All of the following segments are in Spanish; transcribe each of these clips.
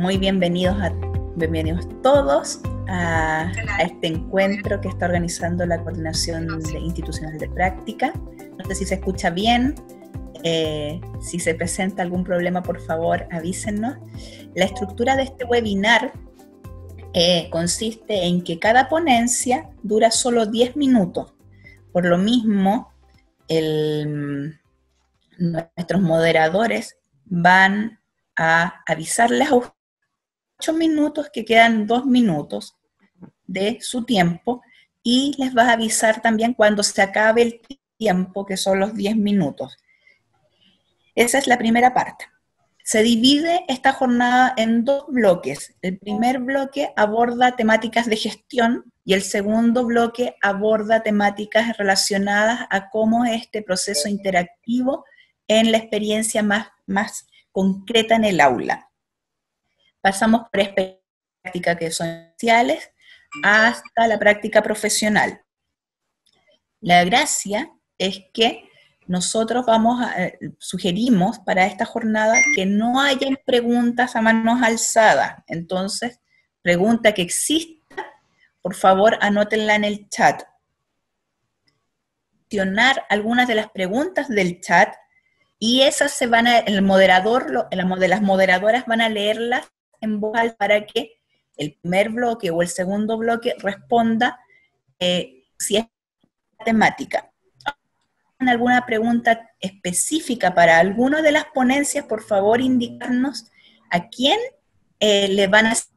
muy bienvenidos todos a este encuentro que está organizando la Coordinación Institucional de Práctica. No sé si se escucha bien, si se presenta algún problema, por favor avísennos. La estructura de este webinar consiste en que cada ponencia dura solo 10 minutos. Por lo mismo, nuestros moderadores van a avisarles a 8 minutos que quedan 2 minutos de su tiempo y les va a avisar también cuando se acabe el tiempo, que son los 10 minutos. Esa es la primera parte. Se divide esta jornada en 2 bloques. El primer bloque aborda temáticas de gestión y el segundo bloque aborda temáticas relacionadas a cómo es este proceso interactivo en la experiencia más concreta en el aula. Pasamos por prácticas que son iniciales hasta la práctica profesional. La gracia es que nosotros sugerimos para esta jornada que no hayan preguntas a manos alzadas. Entonces, pregunta que exista, por favor anótenla en el chat. Seleccionar algunas de las preguntas del chat y esas las moderadoras van a leerlas en voz alta para que el primer bloque o el segundo bloque responda si es temática. ¿Alguna pregunta específica para alguna de las ponencias? Por favor, indicarnos a quién le van a hacer.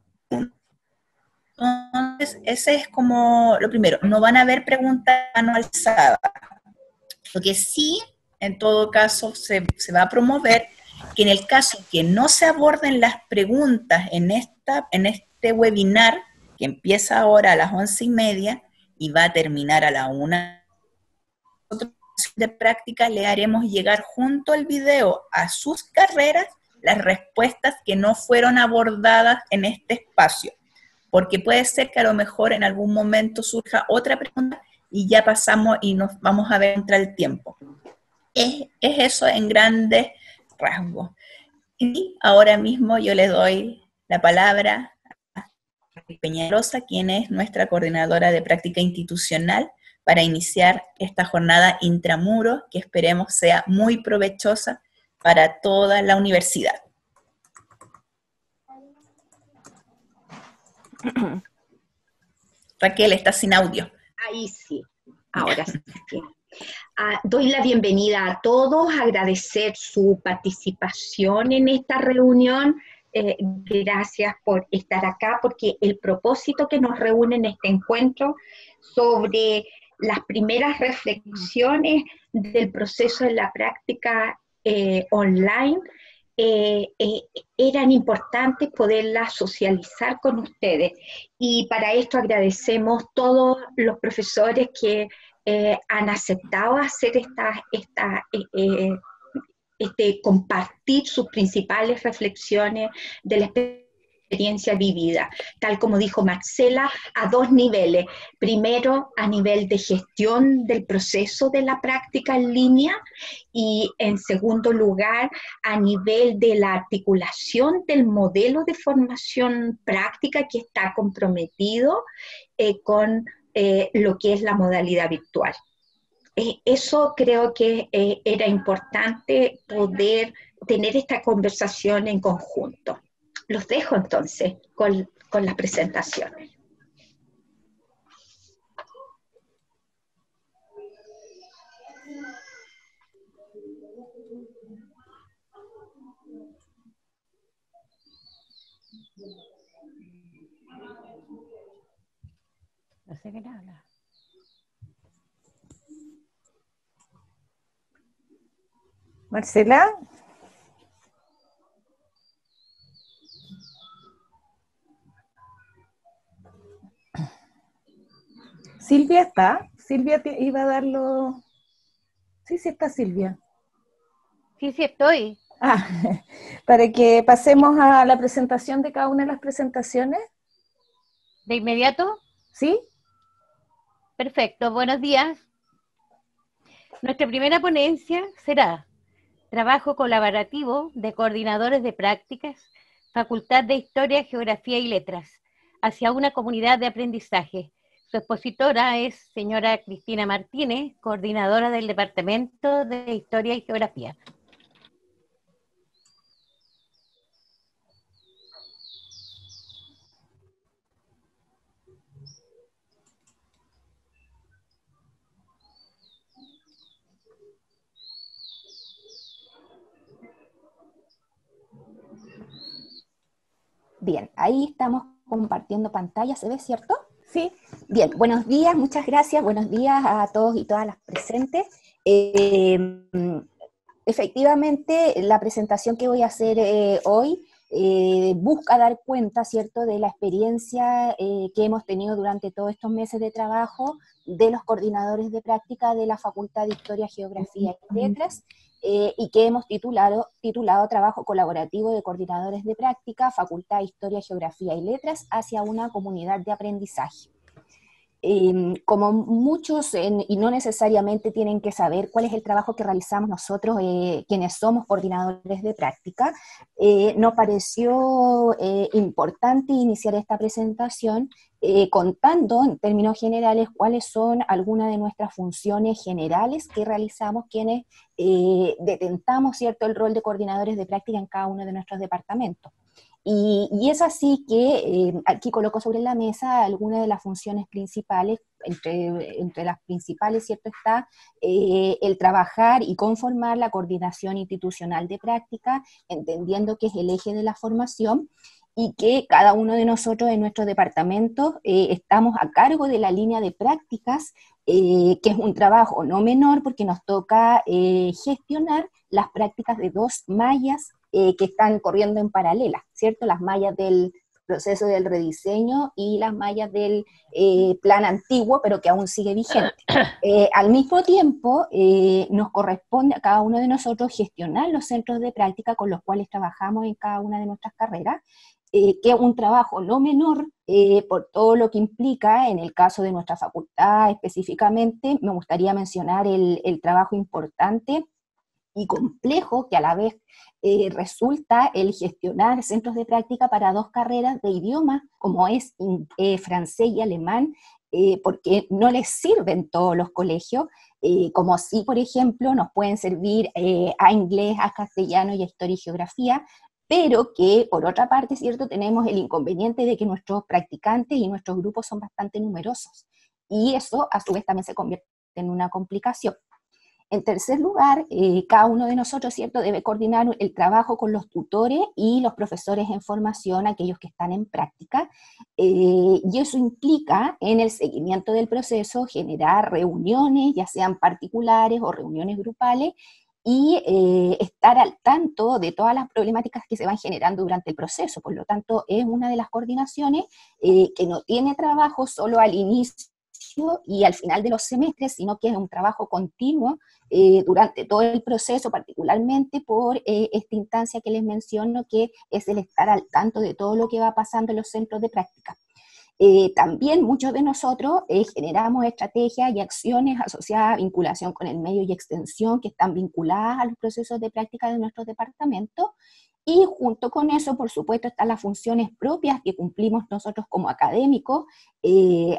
Entonces, ese es como lo primero. No van a haber preguntas a mano alzada. Lo que sí, en todo caso, se va a promover que en el caso que no se aborden las preguntas en este webinar, que empieza ahora a las 11:30 y va a terminar a la 1:00, de práctica le haremos llegar junto al video a sus carreras las respuestas que no fueron abordadas en este espacio, porque puede ser que a lo mejor en algún momento surja otra pregunta y ya pasamos y nos vamos a ver contra el tiempo. Es eso en grandes rasgos. Y ahora mismo yo le doy la palabra a Peñalosa, quien es nuestra coordinadora de práctica institucional, para iniciar esta jornada intramuro, que esperemos sea muy provechosa para toda la universidad. Raquel, estás sin audio. Ahí sí, ahora sí. Doy la bienvenida a todos, agradecer su participación en esta reunión. Gracias por estar acá, porque el propósito que nos reúne en este encuentro sobre las primeras reflexiones del proceso de la práctica online eran importantes poderlas socializar con ustedes. Y para esto agradecemos todos los profesores que han aceptado hacer compartir sus principales reflexiones de la experiencia vivida, tal como dijo Marcela, a 2 niveles. Primero, a nivel de gestión del proceso de la práctica en línea, y en segundo lugar, a nivel de la articulación del modelo de formación práctica que está comprometido con lo que es la modalidad virtual. Eso creo que era importante poder tener esta conversación en conjunto. Los dejo entonces con las presentaciones. No sé qué nada. Marcela. Silvia está. Silvia iba a darlo. Sí, sí está Silvia. Sí, sí estoy. Para que pasemos a la presentación de cada una de las presentaciones. ¿De inmediato? ¿Sí? Perfecto, buenos días. Nuestra primera ponencia será Trabajo colaborativo de coordinadores de prácticas Facultad de Historia, Geografía y Letras, hacia una comunidad de aprendizaje. Su expositora es señora Cristina Martínez, coordinadora del Departamento de Historia y Geografía. Bien, ahí estamos compartiendo pantalla, ¿se ve, cierto? Sí. Bien, buenos días, muchas gracias, buenos días a todos y todas las presentes. Efectivamente, la presentación que voy a hacer hoy busca dar cuenta, ¿cierto?, de la experiencia que hemos tenido durante todos estos meses de trabajo de los coordinadores de práctica de la Facultad de Historia, Geografía y Letras, y que hemos titulado Trabajo Colaborativo de Coordinadores de Práctica, Facultad de Historia, Geografía y Letras hacia una comunidad de aprendizaje. Como muchos, y no necesariamente tienen que saber cuál es el trabajo que realizamos nosotros, quienes somos coordinadores de práctica, nos pareció importante iniciar esta presentación contando en términos generales cuáles son algunas de nuestras funciones generales que realizamos quienes detentamos, ¿cierto?, el rol de coordinadores de práctica en cada uno de nuestros departamentos. Y es así que aquí coloco sobre la mesa algunas de las funciones principales, entre las principales, ¿cierto?, está el trabajar y conformar la coordinación institucional de práctica, entendiendo que es el eje de la formación, y que cada uno de nosotros en nuestro departamento estamos a cargo de la línea de prácticas, que es un trabajo no menor porque nos toca gestionar las prácticas de dos mallas que están corriendo en paralela, ¿cierto? Las mallas del proceso del rediseño y las mallas del plan antiguo, pero que aún sigue vigente. Al mismo tiempo, nos corresponde a cada uno de nosotros gestionar los centros de práctica con los cuales trabajamos en cada una de nuestras carreras, que es un trabajo no menor por todo lo que implica. En el caso de nuestra facultad específicamente, me gustaría mencionar el trabajo importante y complejo que a la vez resulta el gestionar centros de práctica para dos carreras de idioma, como es francés y alemán, porque no les sirven todos los colegios, como si, por ejemplo, nos pueden servir a inglés, a castellano y a historia y geografía, pero que, por otra parte, ¿cierto?, tenemos el inconveniente de que nuestros practicantes y nuestros grupos son bastante numerosos, y eso, a su vez, también se convierte en una complicación. En tercer lugar, cada uno de nosotros, ¿cierto?, debe coordinar el trabajo con los tutores y los profesores en formación, aquellos que están en práctica, y eso implica en el seguimiento del proceso generar reuniones, ya sean particulares o reuniones grupales, y estar al tanto de todas las problemáticas que se van generando durante el proceso. Por lo tanto, es una de las coordinaciones que no tiene trabajo solo al inicio y al final de los semestres, sino que es un trabajo continuo durante todo el proceso, particularmente por esta instancia que les menciono, que es el estar al tanto de todo lo que va pasando en los centros de práctica. También muchos de nosotros generamos estrategias y acciones asociadas a vinculación con el medio y extensión que están vinculadas a los procesos de práctica de nuestros departamentos, y junto con eso, por supuesto, están las funciones propias que cumplimos nosotros como académicos.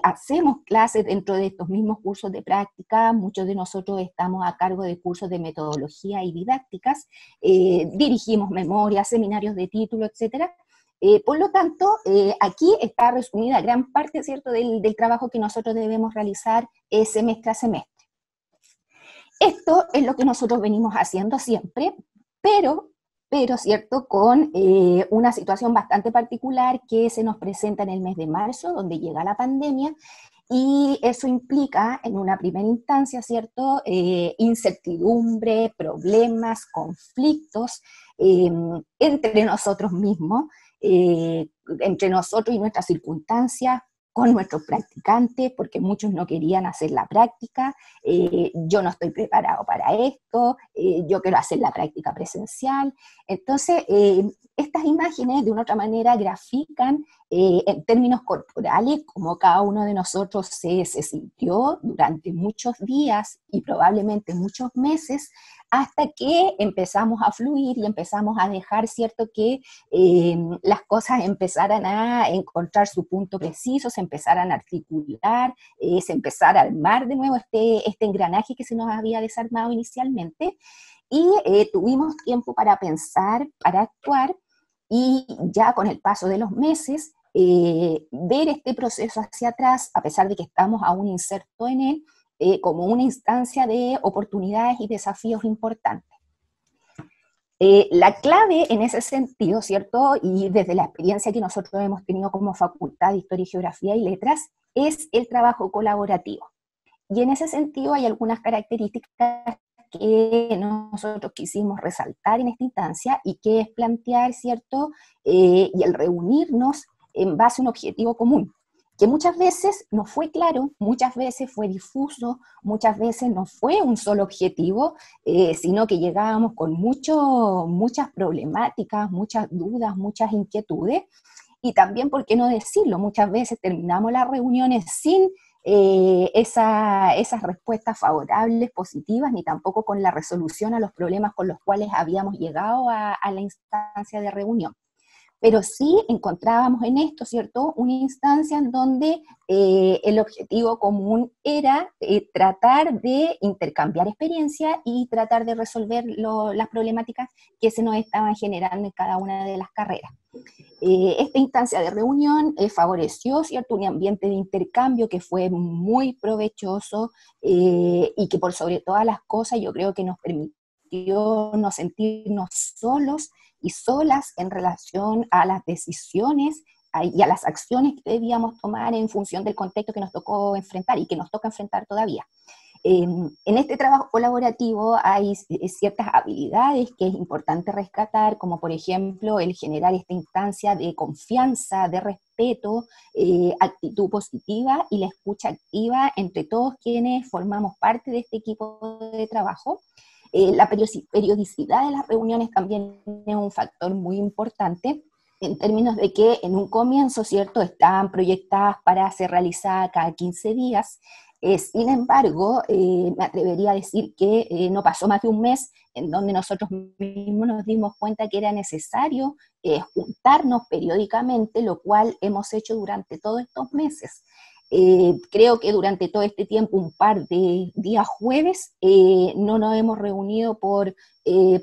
Hacemos clases dentro de estos mismos cursos de práctica, muchos de nosotros estamos a cargo de cursos de metodología y didácticas, dirigimos memorias, seminarios de título, etcétera. Por lo tanto, aquí está resumida gran parte, ¿cierto?, del trabajo que nosotros debemos realizar semestre a semestre. Esto es lo que nosotros venimos haciendo siempre, pero ¿cierto?, con una situación bastante particular que se nos presenta en el mes de marzo, donde llega la pandemia, y eso implica, en una primera instancia, ¿cierto?, incertidumbre, problemas, conflictos entre nosotros mismos, entre nosotros y nuestras circunstancias, con nuestros practicantes, porque muchos no querían hacer la práctica, yo no estoy preparado para esto, yo quiero hacer la práctica presencial. Entonces, Estas imágenes, de una otra manera, grafican en términos corporales cómo cada uno de nosotros se sintió durante muchos días y probablemente muchos meses, hasta que empezamos a fluir y empezamos a dejar, ¿cierto?, que las cosas empezaran a encontrar su punto preciso, se empezaran a articular, se empezara a armar de nuevo este engranaje que se nos había desarmado inicialmente, y tuvimos tiempo para pensar, para actuar, y ya con el paso de los meses, ver este proceso hacia atrás, a pesar de que estamos aún insertos en él, como una instancia de oportunidades y desafíos importantes. La clave en ese sentido, ¿cierto? Y desde la experiencia que nosotros hemos tenido como Facultad de Historia, Geografía y Letras, es el trabajo colaborativo. Y en ese sentido hay algunas características que nosotros quisimos resaltar en esta instancia, y que es plantear, ¿cierto? Y el reunirnos en base a un objetivo común, que muchas veces no fue claro, muchas veces fue difuso, muchas veces no fue un solo objetivo, sino que llegábamos con muchas problemáticas, muchas dudas, muchas inquietudes, y también, ¿por qué no decirlo?, muchas veces terminamos las reuniones sin esas respuestas favorables, positivas, ni tampoco con la resolución a los problemas con los cuales habíamos llegado a la instancia de reunión. Pero sí encontrábamos en esto, ¿cierto?, una instancia en donde el objetivo común era tratar de intercambiar experiencia y tratar de resolver las problemáticas que se nos estaban generando en cada una de las carreras. Esta instancia de reunión favoreció, ¿cierto?, un ambiente de intercambio que fue muy provechoso, y que por sobre todas las cosas yo creo que nos permitió no sentirnos solos y solas en relación a las decisiones y a las acciones que debíamos tomar en función del contexto que nos tocó enfrentar y que nos toca enfrentar todavía. En este trabajo colaborativo hay ciertas habilidades que es importante rescatar, como por ejemplo el generar esta instancia de confianza, de respeto, actitud positiva y la escucha activa entre todos quienes formamos parte de este equipo de trabajo. La periodicidad de las reuniones también es un factor muy importante, en términos de que en un comienzo, ¿cierto?, estaban proyectadas para ser realizadas cada 15 días, sin embargo, me atrevería a decir que no pasó más de un mes en donde nosotros mismos nos dimos cuenta que era necesario juntarnos periódicamente, lo cual hemos hecho durante todos estos meses. Creo que durante todo este tiempo, un par de días jueves, no nos hemos reunido por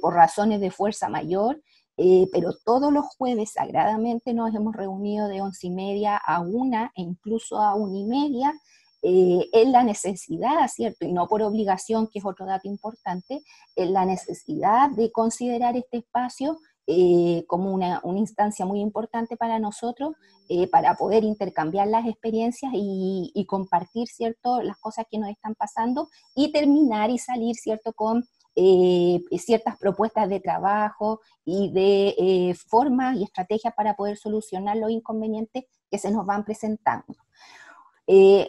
razones de fuerza mayor, pero todos los jueves sagradamente nos hemos reunido de 11:30 a 1 e incluso a 1:30, en la necesidad, ¿cierto? Y no por obligación, que es otro dato importante, en la necesidad de considerar este espacio como una instancia muy importante para nosotros, para poder intercambiar las experiencias y compartir, ¿cierto?, las cosas que nos están pasando, y terminar y salir, ¿cierto?, con ciertas propuestas de trabajo y de formas y estrategias para poder solucionar los inconvenientes que se nos van presentando.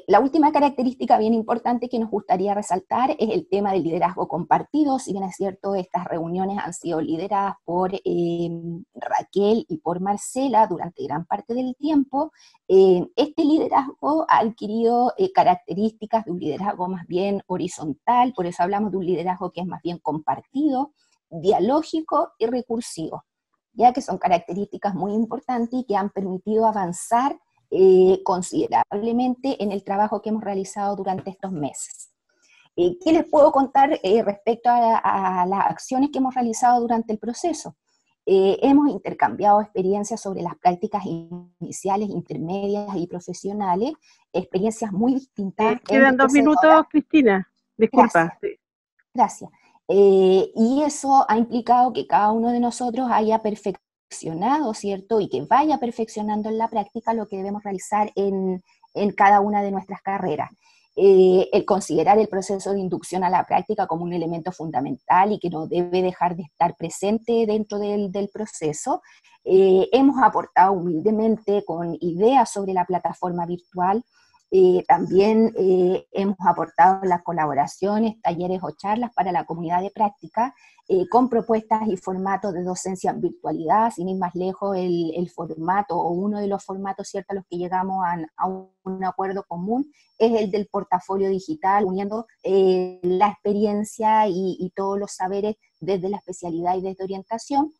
La última característica bien importante que nos gustaría resaltar es el tema del liderazgo compartido. Si bien es cierto, estas reuniones han sido lideradas por Raquel y por Marcela durante gran parte del tiempo, este liderazgo ha adquirido características de un liderazgo más bien horizontal, por eso hablamos de un liderazgo que es más bien compartido, dialógico y recursivo, ya que son características muy importantes y que han permitido avanzar considerablemente en el trabajo que hemos realizado durante estos meses. ¿Qué les puedo contar respecto a las acciones que hemos realizado durante el proceso? Hemos intercambiado experiencias sobre las prácticas iniciales, intermedias y profesionales, experiencias muy distintas. Quedan 2 minutos, Cristina, disculpa. Gracias. Gracias. Y eso ha implicado que cada uno de nosotros haya perfeccionado, ¿cierto?, y que vaya perfeccionando en la práctica lo que debemos realizar en cada una de nuestras carreras. El considerar el proceso de inducción a la práctica como un elemento fundamental y que no debe dejar de estar presente dentro del proceso. Hemos aportado humildemente con ideas sobre la plataforma virtual, También hemos aportado las colaboraciones, talleres o charlas para la comunidad de práctica, con propuestas y formatos de docencia en virtualidad. Sin ir más lejos, el formato o uno de los formatos, ¿cierto?, a los que llegamos a un acuerdo común es el del portafolio digital, uniendo la experiencia y todos los saberes desde la especialidad y desde orientación,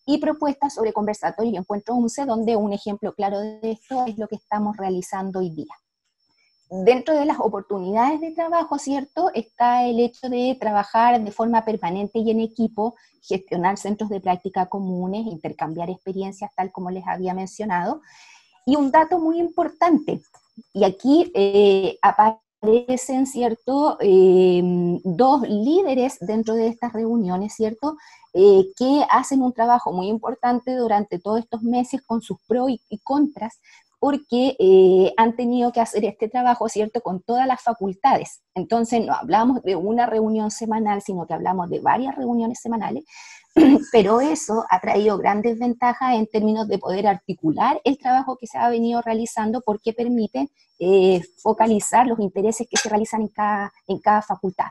y propuestas sobre conversatorio y encuentro UNCE, donde un ejemplo claro de esto es lo que estamos realizando hoy día. Dentro de las oportunidades de trabajo, ¿cierto?, está el hecho de trabajar de forma permanente y en equipo, gestionar centros de práctica comunes, intercambiar experiencias, tal como les había mencionado. Y un dato muy importante, y aquí aparecen, ¿cierto?, dos líderes dentro de estas reuniones, ¿cierto?, que hacen un trabajo muy importante durante todos estos meses con sus pros y contras, porque han tenido que hacer este trabajo, ¿cierto?, con todas las facultades. Entonces no hablamos de una reunión semanal, sino que hablamos de varias reuniones semanales, pero eso ha traído grandes ventajas en términos de poder articular el trabajo que se ha venido realizando, porque permite focalizar los intereses que se realizan en cada facultad,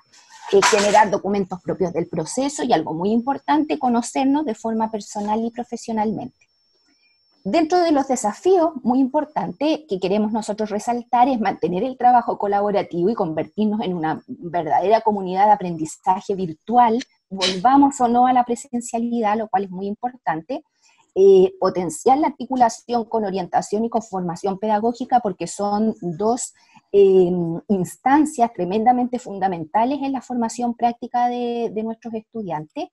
generar documentos propios del proceso y, algo muy importante, conocernos de forma personal y profesionalmente. Dentro de los desafíos, muy importante que queremos nosotros resaltar es mantener el trabajo colaborativo y convertirnos en una verdadera comunidad de aprendizaje virtual, volvamos o no a la presencialidad, lo cual es muy importante. Potenciar la articulación con orientación y con formación pedagógica, porque son dos instancias tremendamente fundamentales en la formación práctica de nuestros estudiantes.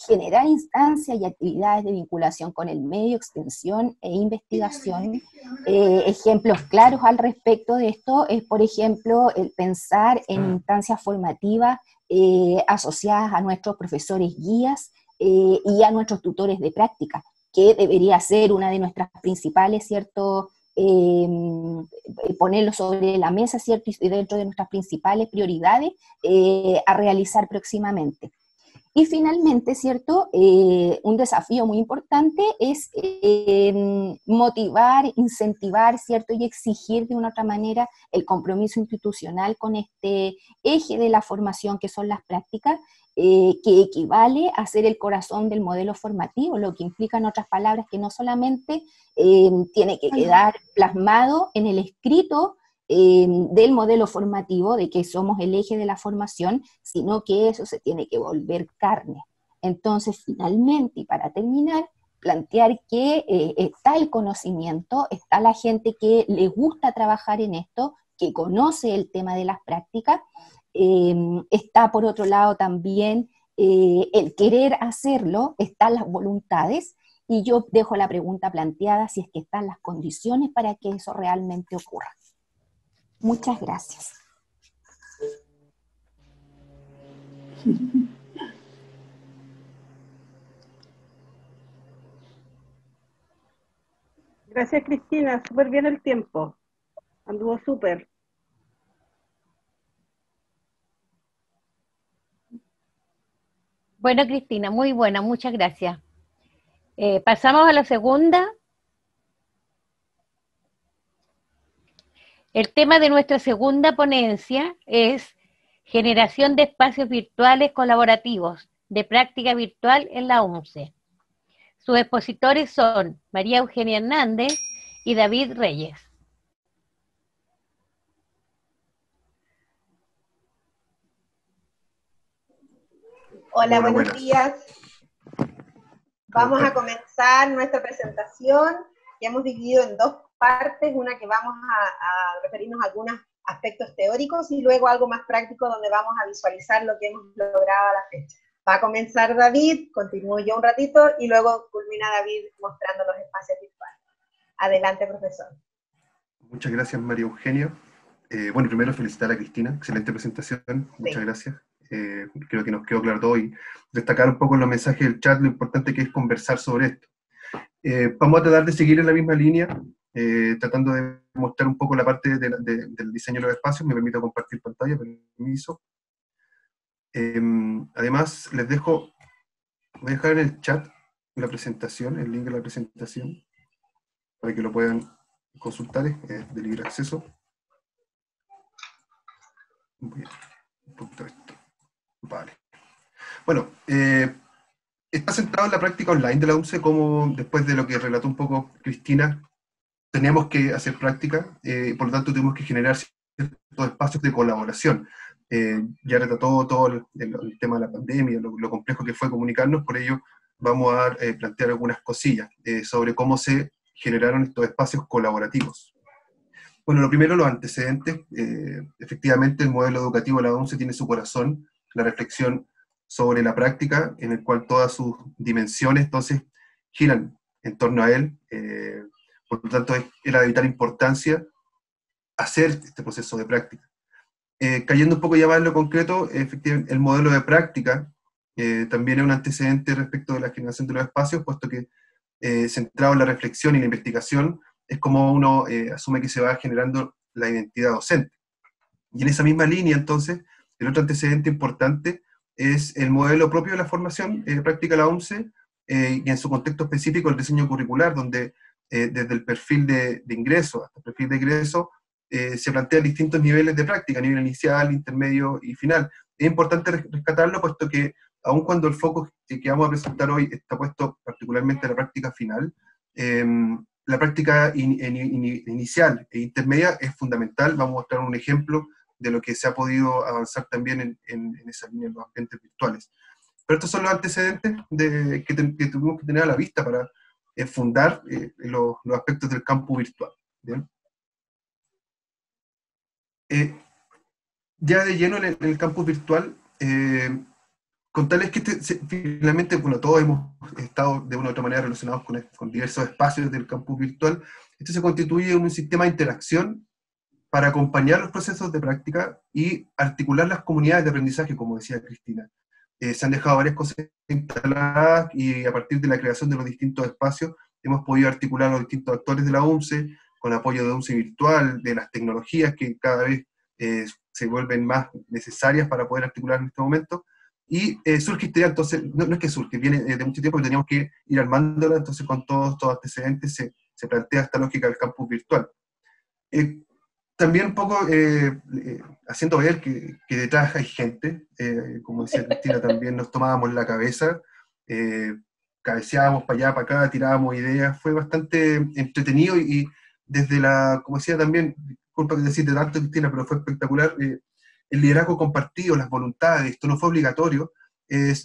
Generar instancias y actividades de vinculación con el medio, extensión e investigación. Ejemplos claros al respecto de esto es, por ejemplo, el pensar en instancias formativas asociadas a nuestros profesores guías y a nuestros tutores de práctica, que debería ser una de nuestras principales, ¿cierto?, ponerlo sobre la mesa, ¿cierto?, y dentro de nuestras principales prioridades a realizar próximamente. Y finalmente, ¿cierto?, un desafío muy importante es motivar, incentivar, ¿cierto?, y exigir de una otra manera el compromiso institucional con este eje de la formación que son las prácticas, que equivale a ser el corazón del modelo formativo, lo que implica, en otras palabras, que no solamente tiene que quedar plasmado en el escrito del modelo formativo, de que somos el eje de la formación, sino que eso se tiene que volver carne. Entonces, finalmente, y para terminar, plantear que está el conocimiento, está la gente que le gusta trabajar en esto, que conoce el tema de las prácticas, está por otro lado también el querer hacerlo, están las voluntades, y yo dejo la pregunta planteada si es que están las condiciones para que eso realmente ocurra. Muchas gracias. Gracias, Cristina. Súper bien el tiempo. Anduvo súper. Bueno, Cristina, muy buena, muchas gracias. Pasamos a la segunda. El tema de nuestra segunda ponencia es generación de espacios virtuales colaborativos de práctica virtual en la UNCE. Sus expositores son María Eugenia Hernández y David Reyes. Hola, buenos días. Vamos a comenzar nuestra presentación, que hemos dividido en dos partes, una que vamos a referirnos a algunos aspectos teóricos y luego algo más práctico donde vamos a visualizar lo que hemos logrado a la fecha. Va a comenzar David, continúo yo un ratito y luego culmina David mostrando los espacios virtuales. Adelante, profesor. Muchas gracias, María Eugenia. Bueno, primero felicitar a Cristina, excelente presentación, muchas gracias. Creo que nos quedó claro todo y destacar un poco en los mensajes del chat lo importante que es conversar sobre esto. Vamos a tratar de seguir en la misma línea, tratando de mostrar un poco la parte del diseño de los espacios. Me permito compartir pantalla, permiso. Además, voy a dejar en el chat la presentación, el link de la presentación, para que lo puedan consultar, es de libre acceso. Voy un poquito esto. Vale. Bueno, está centrado en la práctica online de la UNCE, como después de lo que relató un poco Cristina, teníamos que hacer práctica, por lo tanto tuvimos que generar ciertos espacios de colaboración. Ya retrató todo el tema de la pandemia, lo complejo que fue comunicarnos, por ello vamos a plantear algunas cosillas sobre cómo se generaron estos espacios colaborativos. Bueno, lo primero, los antecedentes. Efectivamente, el modelo educativo de la ONCE tiene su corazón, la reflexión sobre la práctica, en el cual todas sus dimensiones, entonces, giran en torno a él. Por lo tanto, era de vital importancia hacer este proceso de práctica. Cayendo un poco ya más en lo concreto, efectivamente, el modelo de práctica también es un antecedente respecto de la generación de los espacios, puesto que centrado en la reflexión y la investigación, es como uno asume que se va generando la identidad docente. Y en esa misma línea, entonces, el otro antecedente importante es el modelo propio de la formación práctica de la ONCE, y en su contexto específico el diseño curricular, donde desde el perfil de ingreso hasta el perfil de egreso, se plantean distintos niveles de práctica, nivel inicial, intermedio y final. Es importante rescatarlo, puesto que aun cuando el foco que vamos a presentar hoy está puesto particularmente en la práctica final, la práctica inicial e intermedia es fundamental. Vamos a mostrar un ejemplo de lo que se ha podido avanzar también en esa línea en los ambientes virtuales. Pero estos son los antecedentes que tuvimos que tener a la vista para fundar los aspectos del campus virtual. ¿Bien? Ya de lleno en el campus virtual, contarles que finalmente, bueno, todos hemos estado de una u otra manera relacionados con diversos espacios del campus virtual. Este se constituye en un sistema de interacción para acompañar los procesos de práctica y articular las comunidades de aprendizaje, como decía Cristina. Se han dejado varias cosas instaladas y a partir de la creación de los distintos espacios hemos podido articular a los distintos actores de la UNCE, con apoyo de UNCE Virtual, de las tecnologías que cada vez se vuelven más necesarias para poder articular en este momento. Y surge esta idea, entonces, no es que surge, viene de mucho tiempo y teníamos que ir armándola, entonces con todos estos antecedentes se plantea esta lógica del campus virtual. También un poco haciendo ver que detrás hay gente, como decía Cristina, también nos tomábamos la cabeza, cabeceábamos para allá, para acá, tirábamos ideas, fue bastante entretenido y desde la, como decía también, disculpa que decirte tanto Cristina, pero fue espectacular, el liderazgo compartido, las voluntades, esto no fue obligatorio,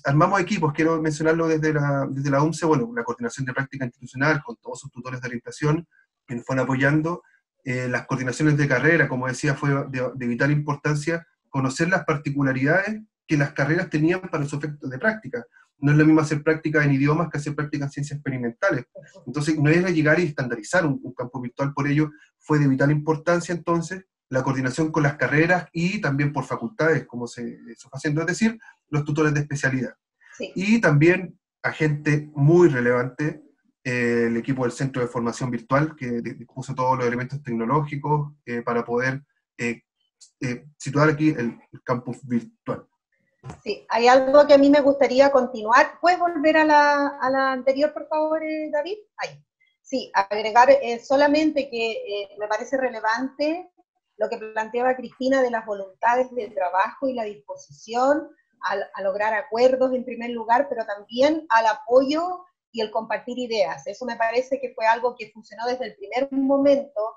armamos equipos, quiero mencionarlo desde la UNCE, bueno, la coordinación de práctica institucional, con todos sus tutores de orientación, que nos fueron apoyando, las coordinaciones de carrera, como decía, fue de vital importancia conocer las particularidades que las carreras tenían para su efecto de práctica. No es lo mismo hacer práctica en idiomas que hacer práctica en ciencias experimentales. Entonces, no era llegar y estandarizar un campo virtual, por ello fue de vital importancia entonces la coordinación con las carreras y también por facultades, como se fue haciendo, es decir, los tutores de especialidad. Sí. Y también a gente muy relevante, el equipo del Centro de Formación Virtual, que puso todos los elementos tecnológicos para poder situar aquí el campus virtual. Sí, hay algo que a mí me gustaría continuar. ¿Puedes volver a la anterior, por favor, David? Ahí. Sí, agregar solamente que me parece relevante lo que planteaba Cristina de las voluntades del trabajo y la disposición a lograr acuerdos en primer lugar, pero también al apoyo y el compartir ideas. Eso me parece que fue algo que funcionó desde el primer momento,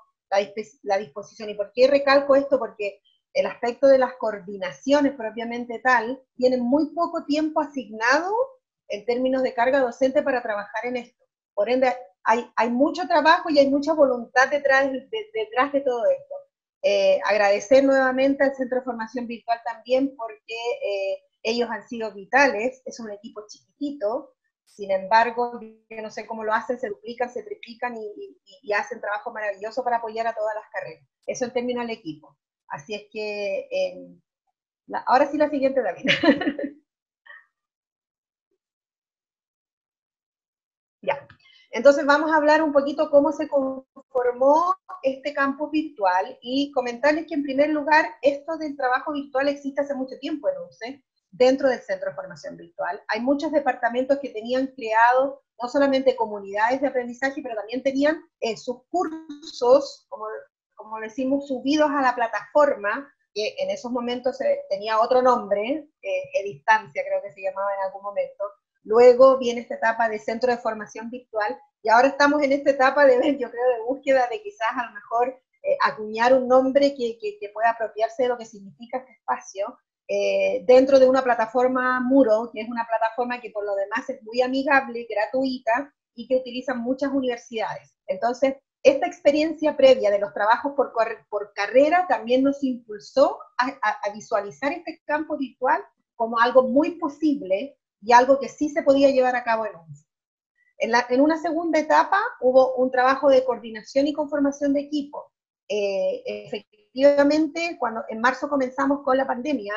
la disposición. ¿Y por qué recalco esto? Porque el aspecto de las coordinaciones propiamente tal, tienen muy poco tiempo asignado en términos de carga docente para trabajar en esto. Por ende, hay mucho trabajo y hay mucha voluntad detrás de todo esto. Agradecer nuevamente al Centro de Formación Virtual también, porque ellos han sido vitales, es un equipo chiquitito. Sin embargo, yo no sé cómo lo hacen, se duplican, se triplican y hacen trabajo maravilloso para apoyar a todas las carreras. Eso en términos del equipo. Así es que, ahora sí la siguiente, David. Ya. Entonces vamos a hablar un poquito cómo se conformó este campus virtual y comentarles que en primer lugar, esto del trabajo virtual existe hace mucho tiempo en UNCE, dentro del Centro de Formación Virtual. Hay muchos departamentos que tenían creado no solamente comunidades de aprendizaje, pero también tenían sus cursos, como decimos, subidos a la plataforma, que en esos momentos tenía otro nombre, Edistancia creo que se llamaba en algún momento. Luego viene esta etapa de centro de formación virtual, y ahora estamos en esta etapa de, yo creo, de búsqueda de quizás a lo mejor acuñar un nombre que pueda apropiarse de lo que significa este espacio, dentro de una plataforma Moodle, que es una plataforma que por lo demás es muy amigable, gratuita, y que utilizan muchas universidades. Entonces, esta experiencia previa de los trabajos por carrera también nos impulsó a visualizar este campo virtual como algo muy posible y algo que sí se podía llevar a cabo en UNCE. En una segunda etapa hubo un trabajo de coordinación y conformación de equipo. Efectivamente, cuando en marzo comenzamos con la pandemia,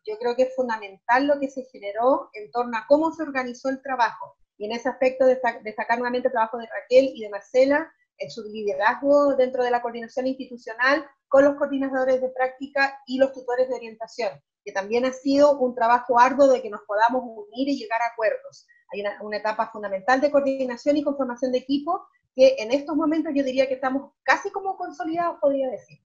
yo creo que es fundamental lo que se generó en torno a cómo se organizó el trabajo. Y en ese aspecto destacar nuevamente el trabajo de Raquel y de Marcela, en su liderazgo dentro de la coordinación institucional, con los coordinadores de práctica y los tutores de orientación, que también ha sido un trabajo arduo de que nos podamos unir y llegar a acuerdos. Hay una etapa fundamental de coordinación y conformación de equipo, que en estos momentos yo diría que estamos casi como consolidados, podría decir.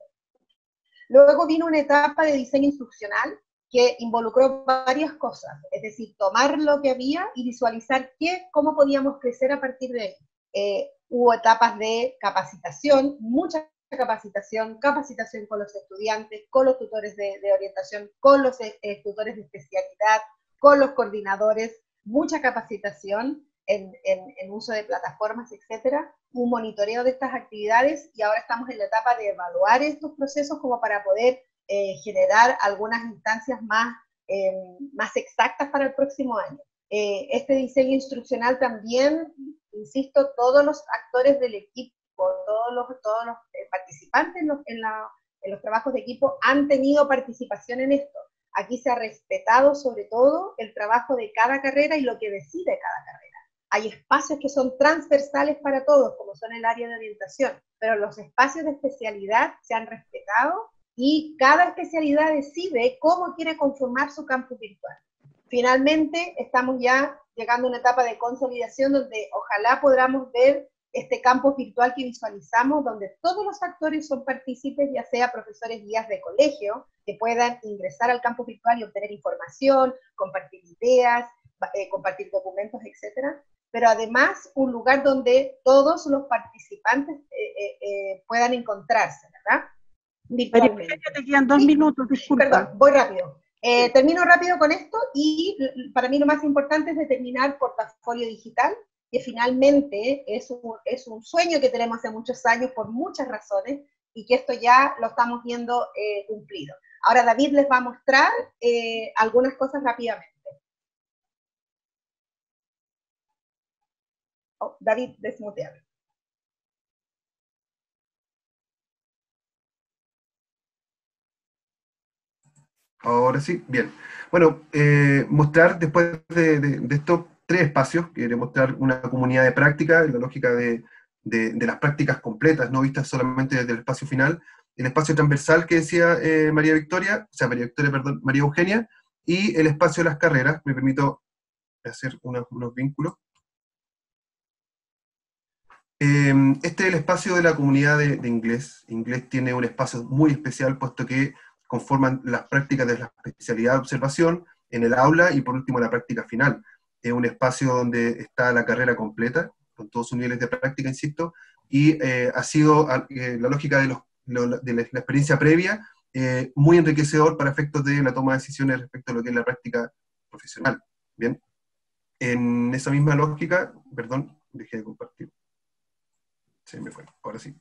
Luego vino una etapa de diseño instruccional que involucró varias cosas, es decir, tomar lo que había y visualizar cómo podíamos crecer a partir de ahí. Hubo etapas de capacitación, mucha capacitación con los estudiantes, con los tutores de orientación, con los tutores de especialidad, con los coordinadores, mucha capacitación en uso de plataformas, etcétera, un monitoreo de estas actividades, y ahora estamos en la etapa de evaluar estos procesos como para poder generar algunas instancias más exactas para el próximo año. Este diseño instruccional también, insisto, todos los actores del equipo, todos los participantes en los trabajos de equipo han tenido participación en esto. Aquí se ha respetado sobre todo el trabajo de cada carrera y lo que decide cada carrera. Hay espacios que son transversales para todos, como son el área de orientación, pero los espacios de especialidad se han respetado y cada especialidad decide cómo quiere conformar su campus virtual. Finalmente, estamos ya llegando a una etapa de consolidación donde ojalá podamos ver este campus virtual que visualizamos, donde todos los actores son partícipes, ya sea profesores guías de colegio, que puedan ingresar al campus virtual y obtener información, compartir ideas, compartir documentos, etcétera, pero además un lugar donde todos los participantes puedan encontrarse, ¿verdad? Virtualmente. Te quedan 2 minutos, disculpa. Perdón, voy rápido. Termino rápido con esto, y para mí lo más importante es determinar portafolio digital, que finalmente es un sueño que tenemos hace muchos años por muchas razones, y que esto ya lo estamos viendo cumplido. Ahora David les va a mostrar algunas cosas rápidamente. Oh, David, desmuteado. Ahora sí, bien. Bueno, mostrar después de estos 3 espacios, quiero mostrar una comunidad de práctica, en la lógica de las prácticas completas, no vistas solamente desde el espacio final, el espacio transversal que decía María Eugenia, y el espacio de las carreras. Me permito hacer unos vínculos. Este es el espacio de la comunidad de inglés. Inglés tiene un espacio muy especial, puesto que conforman las prácticas de la especialidad de observación en el aula y por último la práctica final. Es un espacio donde está la carrera completa, con todos sus niveles de práctica, insisto, y ha sido la lógica de la experiencia previa muy enriquecedor para efectos de la toma de decisiones respecto a lo que es la práctica profesional. Bien, en esa misma lógica, perdón, dejé de compartir. Se me fue, ahora sí.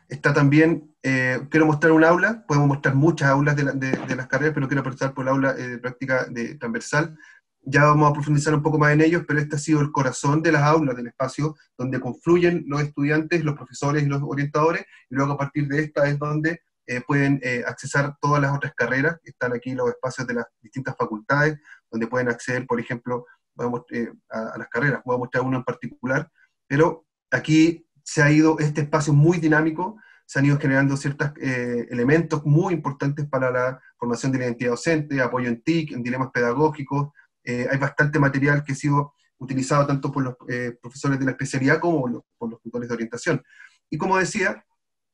Está también, quiero mostrar un aula, podemos mostrar muchas aulas de las carreras, pero quiero empezar por el aula de práctica transversal. Ya vamos a profundizar un poco más en ellos, pero este ha sido el corazón de las aulas, del espacio donde confluyen los estudiantes, los profesores y los orientadores, y luego a partir de esta es donde pueden accesar todas las otras carreras. Están aquí los espacios de las distintas facultades, donde pueden acceder, por ejemplo, a las carreras. Voy a mostrar uno en particular, pero aquí se ha ido, este espacio muy dinámico, se han ido generando ciertos elementos muy importantes para la formación de la identidad docente, apoyo en TIC, en dilemas pedagógicos. Hay bastante material que ha sido utilizado tanto por los profesores de la especialidad como por los tutores de orientación. Y como decía,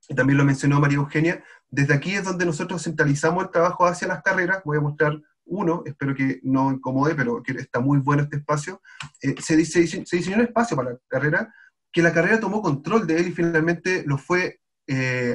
y también lo mencionó María Eugenia, Desde aquí es donde nosotros centralizamos el trabajo hacia las carreras. Voy a mostrar uno, espero que no incomode, pero que está muy bueno este espacio. Se diseñó un espacio para la carrera, que la carrera tomó control de él y finalmente lo fue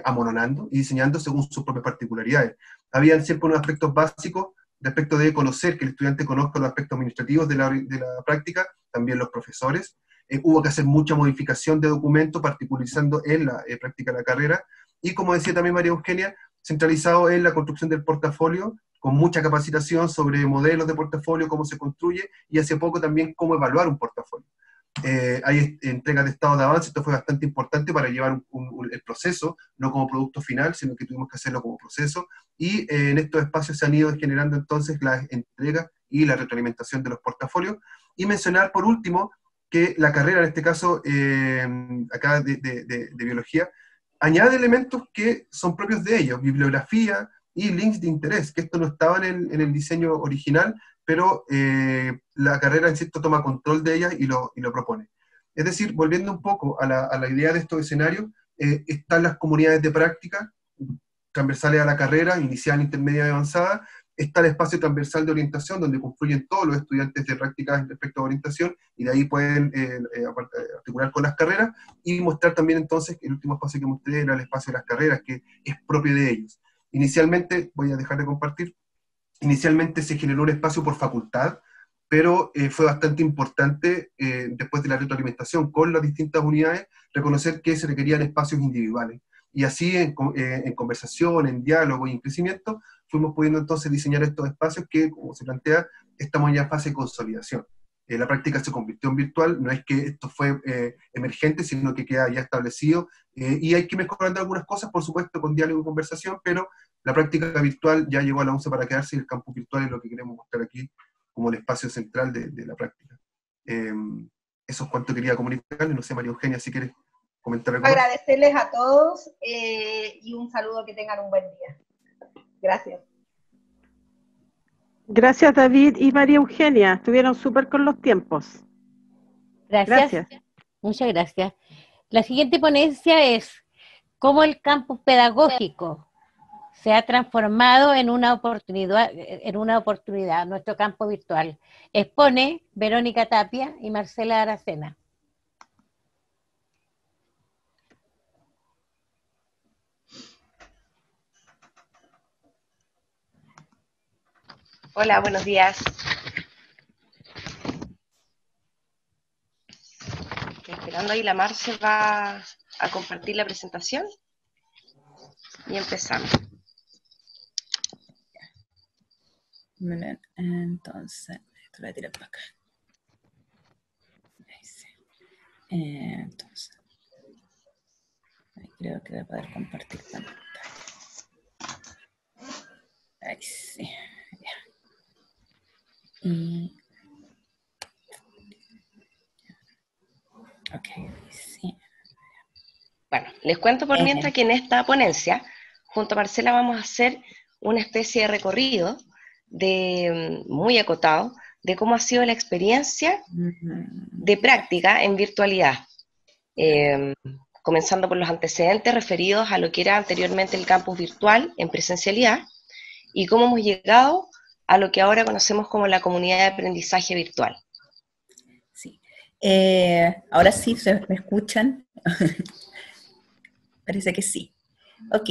amononando y diseñando según sus propias particularidades. Habían siempre unos aspectos básicos, respecto de conocer, que el estudiante conozca los aspectos administrativos de la práctica, también los profesores. Hubo que hacer mucha modificación de documentos, particularizando en la práctica de la carrera, y como decía también María Eugenia, centralizado en la construcción del portafolio, con mucha capacitación sobre modelos de portafolio, cómo se construye, y hace poco también cómo evaluar un portafolio. Hay entregas de estado de avance, esto fue bastante importante para llevar el proceso, no como producto final, sino que tuvimos que hacerlo como proceso, y en estos espacios se han ido generando entonces las entregas y la retroalimentación de los portafolios, y mencionar por último que la carrera, en este caso, acá de biología, añade elementos que son propios de ellos, bibliografía y links de interés, que esto no estaba en el diseño original, pero la carrera, insisto, toma control de ellas y lo propone. Es decir, volviendo un poco a la idea de estos escenarios, están las comunidades de práctica, transversales a la carrera, inicial, intermedia y avanzada. Está el espacio transversal de orientación, donde confluyen todos los estudiantes de prácticas respecto a orientación, y de ahí pueden articular con las carreras, y mostrar también entonces, el último espacio que mostré era el espacio de las carreras, que es propio de ellos. Inicialmente, voy a dejar de compartir, inicialmente se generó un espacio por facultad, pero fue bastante importante, después de la retroalimentación con las distintas unidades, reconocer que se requerían espacios individuales. Y así, en conversación, en diálogo y en crecimiento, fuimos pudiendo entonces diseñar estos espacios que, como se plantea, estamos ya en fase de consolidación. La práctica se convirtió en virtual, no es que esto fue emergente, sino que queda ya establecido, y hay que mejorar algunas cosas, por supuesto, con diálogo y conversación, pero la práctica virtual ya llegó a la UNCE para quedarse, y el campus virtual es lo que queremos mostrar aquí como el espacio central de la práctica. Eso es cuanto quería comunicarles. No sé, María Eugenia, si quieres comentar algo más. Agradecerles a todos y un saludo, que tengan un buen día. Gracias. Gracias, David y María Eugenia. Estuvieron súper con los tiempos. Gracias. Muchas gracias. La siguiente ponencia es cómo el campus pedagógico se ha transformado en una oportunidad, nuestro campo virtual. Expone Verónica Tapia y Marcela Aracena. Hola, buenos días. Estoy esperando ahí, la Marce va a compartir la presentación y empezamos. Entonces, esto lo voy a tirar para acá. Ahí sí. Entonces, ahí creo que voy a poder compartir pantalla. Ahí sí. Y ok, sí. Bueno, les cuento por mientras que en esta ponencia, junto a Marcela, vamos a hacer una especie de recorrido muy acotado de cómo ha sido la experiencia de práctica en virtualidad, comenzando por los antecedentes referidos a lo que era anteriormente el campus virtual en presencialidad, y cómo hemos llegado a lo que ahora conocemos como la comunidad de aprendizaje virtual. Sí. Ahora sí, ¿me escuchan? Parece que sí. Ok.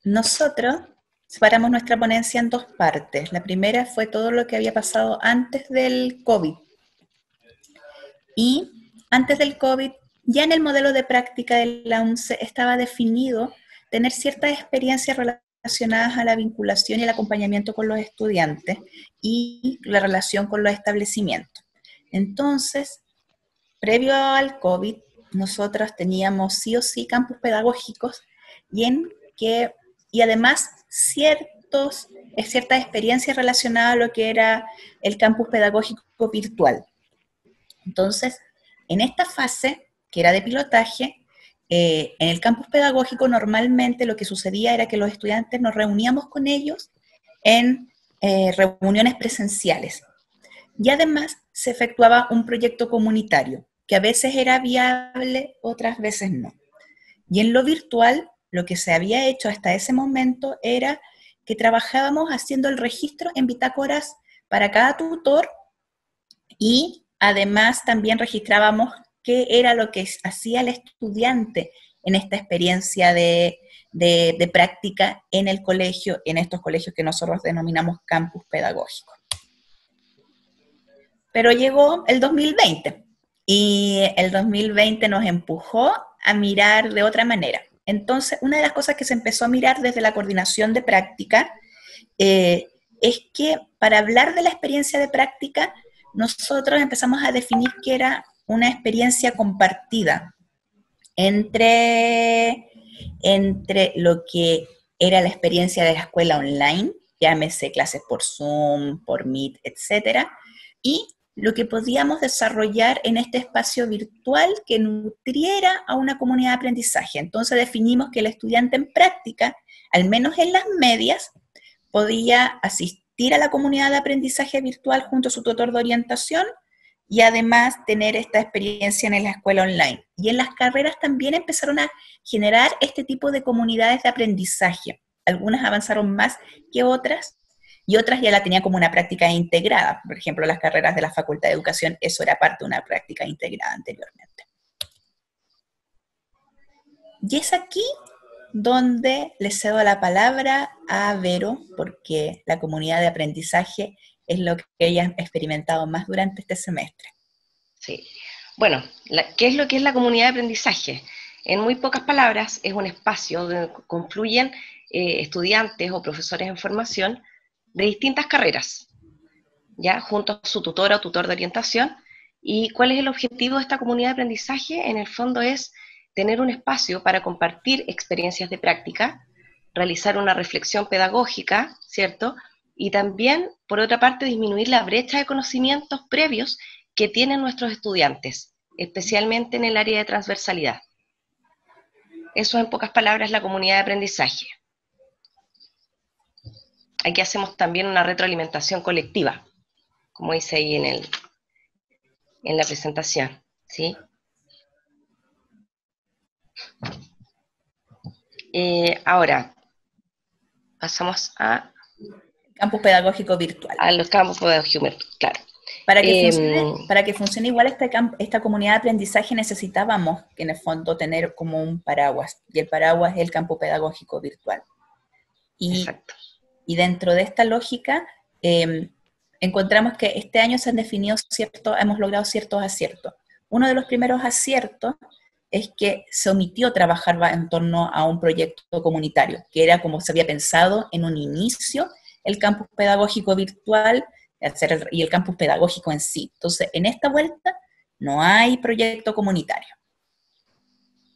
Nosotros separamos nuestra ponencia en dos partes. La primera fue todo lo que había pasado antes del COVID. Y antes del COVID, ya en el modelo de práctica de la UNCE estaba definido tener ciertas experiencias relacionadas a la vinculación y el acompañamiento con los estudiantes y la relación con los establecimientos. Entonces, previo al COVID, nosotros teníamos sí o sí campus pedagógicos y además ciertas experiencias relacionadas a lo que era el campus pedagógico virtual. Entonces, en esta fase, que era de pilotaje, en el campus pedagógico normalmente lo que sucedía era que los estudiantes nos reuníamos con ellos en reuniones presenciales. Y además se efectuaba un proyecto comunitario, que a veces era viable, otras veces no. Y en lo virtual, lo que se había hecho hasta ese momento era que trabajábamos haciendo el registro en bitácoras para cada tutor y además también registrábamos qué era lo que hacía el estudiante en esta experiencia de práctica en el colegio, en estos colegios que nosotros denominamos campus pedagógico. Pero llegó el 2020 y el 2020 nos empujó a mirar de otra manera. Entonces, una de las cosas que se empezó a mirar desde la coordinación de práctica es que para hablar de la experiencia de práctica, nosotros empezamos a definir que era una experiencia compartida entre lo que era la experiencia de la escuela online, llámese clases por Zoom, por Meet, etcétera, y lo que podíamos desarrollar en este espacio virtual que nutriera a una comunidad de aprendizaje. Entonces definimos que el estudiante en práctica, al menos en las medias, podía asistir a la comunidad de aprendizaje virtual junto a su tutor de orientación y además tener esta experiencia en la escuela online. Y en las carreras también empezaron a generar este tipo de comunidades de aprendizaje. Algunas avanzaron más que otras, y otras ya la tenían como una práctica integrada. Por ejemplo, las carreras de la Facultad de Educación, eso era parte de una práctica integrada anteriormente. Y es aquí donde le cedo la palabra a Vero, porque la comunidad de aprendizaje es lo que ella ha experimentado más durante este semestre. Sí. Bueno, ¿qué es lo que es la comunidad de aprendizaje? En muy pocas palabras, es un espacio donde confluyen estudiantes o profesores en formación de distintas carreras, ¿ya? Junto a su tutora o tutor de orientación. ¿Y cuál es el objetivo de esta comunidad de aprendizaje? En el fondo es tener un espacio para compartir experiencias de práctica, realizar una reflexión pedagógica, ¿cierto? Y también, por otra parte, disminuir la brecha de conocimientos previos que tienen nuestros estudiantes, especialmente en el área de transversalidad. Eso, en pocas palabras, es la comunidad de aprendizaje. Aquí hacemos también una retroalimentación colectiva, como dice ahí en la presentación, ¿sí? Ahora, pasamos a... Campus pedagógico virtual. A los campus pedagógicos virtuales, claro. Para que funcione igual esta comunidad de aprendizaje necesitábamos, que en el fondo, tener como un paraguas, y el paraguas es el campus pedagógico virtual. Exacto. Y dentro de esta lógica, encontramos que este año se han definido hemos logrado ciertos aciertos. Uno de los primeros aciertos es que se omitió trabajar en torno a un proyecto comunitario, que era como se había pensado en un inicio el campus pedagógico virtual y el campus pedagógico en sí. Entonces, en esta vuelta no hay proyecto comunitario.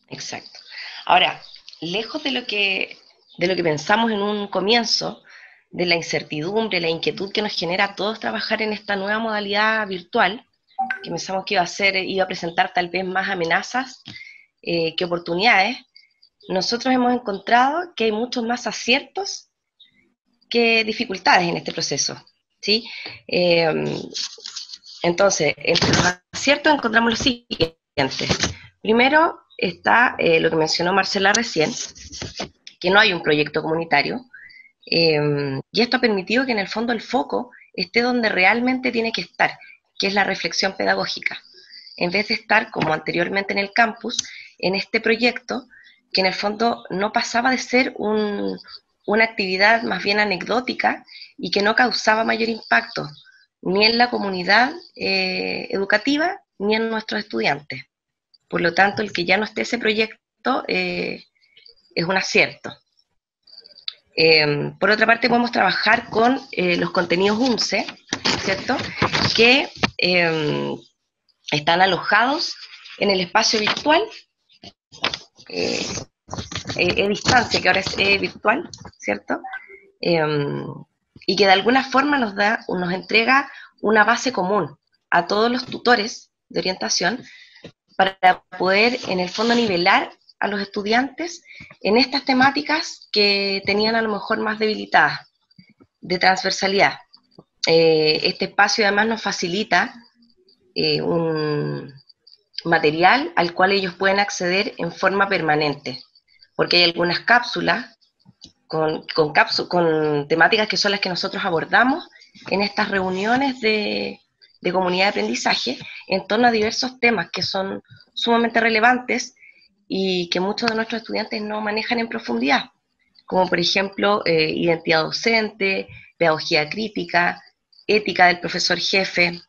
Exacto. Ahora, lejos de lo que pensamos en un comienzo, de la incertidumbre, la inquietud que nos genera a todos trabajar en esta nueva modalidad virtual, que pensamos que iba a presentar tal vez más amenazas que oportunidades, nosotros hemos encontrado que hay muchos más aciertos que dificultades en este proceso, ¿sí? Entonces, entre los aciertos encontramos lo siguiente. Primero está lo que mencionó Marcela recién, que no hay un proyecto comunitario, y esto ha permitido que en el fondo el foco esté donde realmente tiene que estar, que es la reflexión pedagógica, en vez de estar, como anteriormente en el campus, en este proyecto, que en el fondo no pasaba de ser una actividad más bien anecdótica y que no causaba mayor impacto, ni en la comunidad educativa, ni en nuestros estudiantes. Por lo tanto, el que ya no esté ese proyecto es un acierto. Por otra parte, podemos trabajar con los contenidos UNCE, ¿cierto? Que están alojados en el espacio virtual, distancia, que ahora es virtual, ¿cierto? Y que de alguna forma nos entrega una base común a todos los tutores de orientación para poder, en el fondo, nivelar a los estudiantes en estas temáticas que tenían a lo mejor más debilitadas, de transversalidad. Este espacio además nos facilita un material al cual ellos pueden acceder en forma permanente, porque hay algunas cápsulas con temáticas que son las que nosotros abordamos en estas reuniones de comunidad de aprendizaje en torno a diversos temas que son sumamente relevantes y que muchos de nuestros estudiantes no manejan en profundidad, como por ejemplo identidad docente, pedagogía crítica, ética del profesor jefe,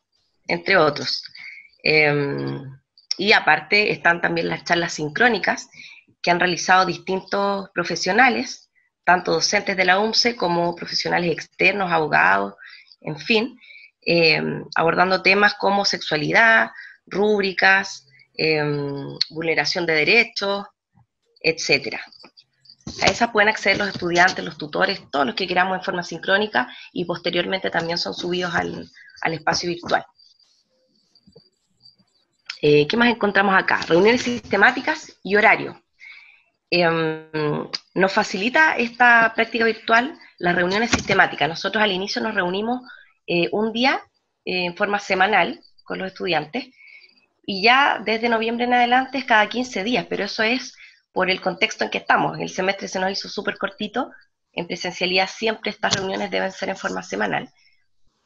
entre otros. Y aparte están también las charlas sincrónicas que han realizado distintos profesionales, tanto docentes de la UMCE como profesionales externos, abogados, en fin, abordando temas como sexualidad, rúbricas, vulneración de derechos, etc. A esas pueden acceder los estudiantes, los tutores, todos los que queramos en forma sincrónica, y posteriormente también son subidos al espacio virtual. ¿Qué más encontramos acá? Reuniones sistemáticas y horario. Nos facilita esta práctica virtual las reuniones sistemáticas. Nosotros al inicio nos reunimos un día en forma semanal con los estudiantes, y ya desde noviembre en adelante es cada 15 días, pero eso es por el contexto en que estamos. El semestre se nos hizo súper cortito, en presencialidad siempre estas reuniones deben ser en forma semanal,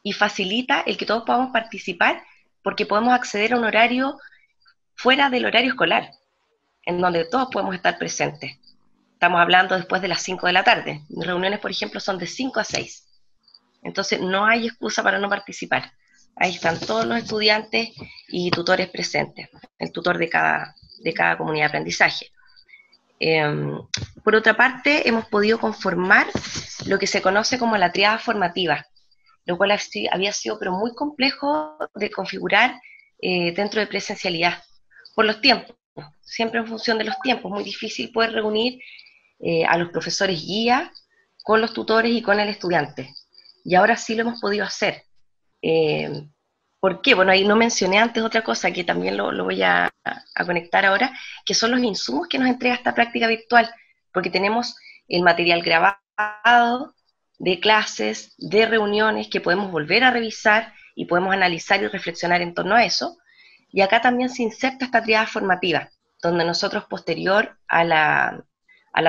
y facilita el que todos podamos participar, porque podemos acceder a un horario fuera del horario escolar, en donde todos podemos estar presentes. Estamos hablando después de las 5 de la tarde. Mis reuniones, por ejemplo, son de 5 a 6. Entonces no hay excusa para no participar. Ahí están todos los estudiantes y tutores presentes, el tutor de cada comunidad de aprendizaje. Por otra parte, hemos podido conformar lo que se conoce como la triada formativa, lo cual había sido pero muy complejo de configurar dentro de presencialidad, por los tiempos, siempre en función de los tiempos, muy difícil poder reunir a los profesores guía con los tutores y con el estudiante, y ahora sí lo hemos podido hacer. ¿Por qué? Bueno, ahí no mencioné antes otra cosa que también lo voy a conectar ahora, que son los insumos que nos entrega esta práctica virtual, porque tenemos el material grabado de clases, de reuniones que podemos volver a revisar y podemos analizar y reflexionar en torno a eso. Y acá también se inserta esta triada formativa, donde nosotros, posterior a la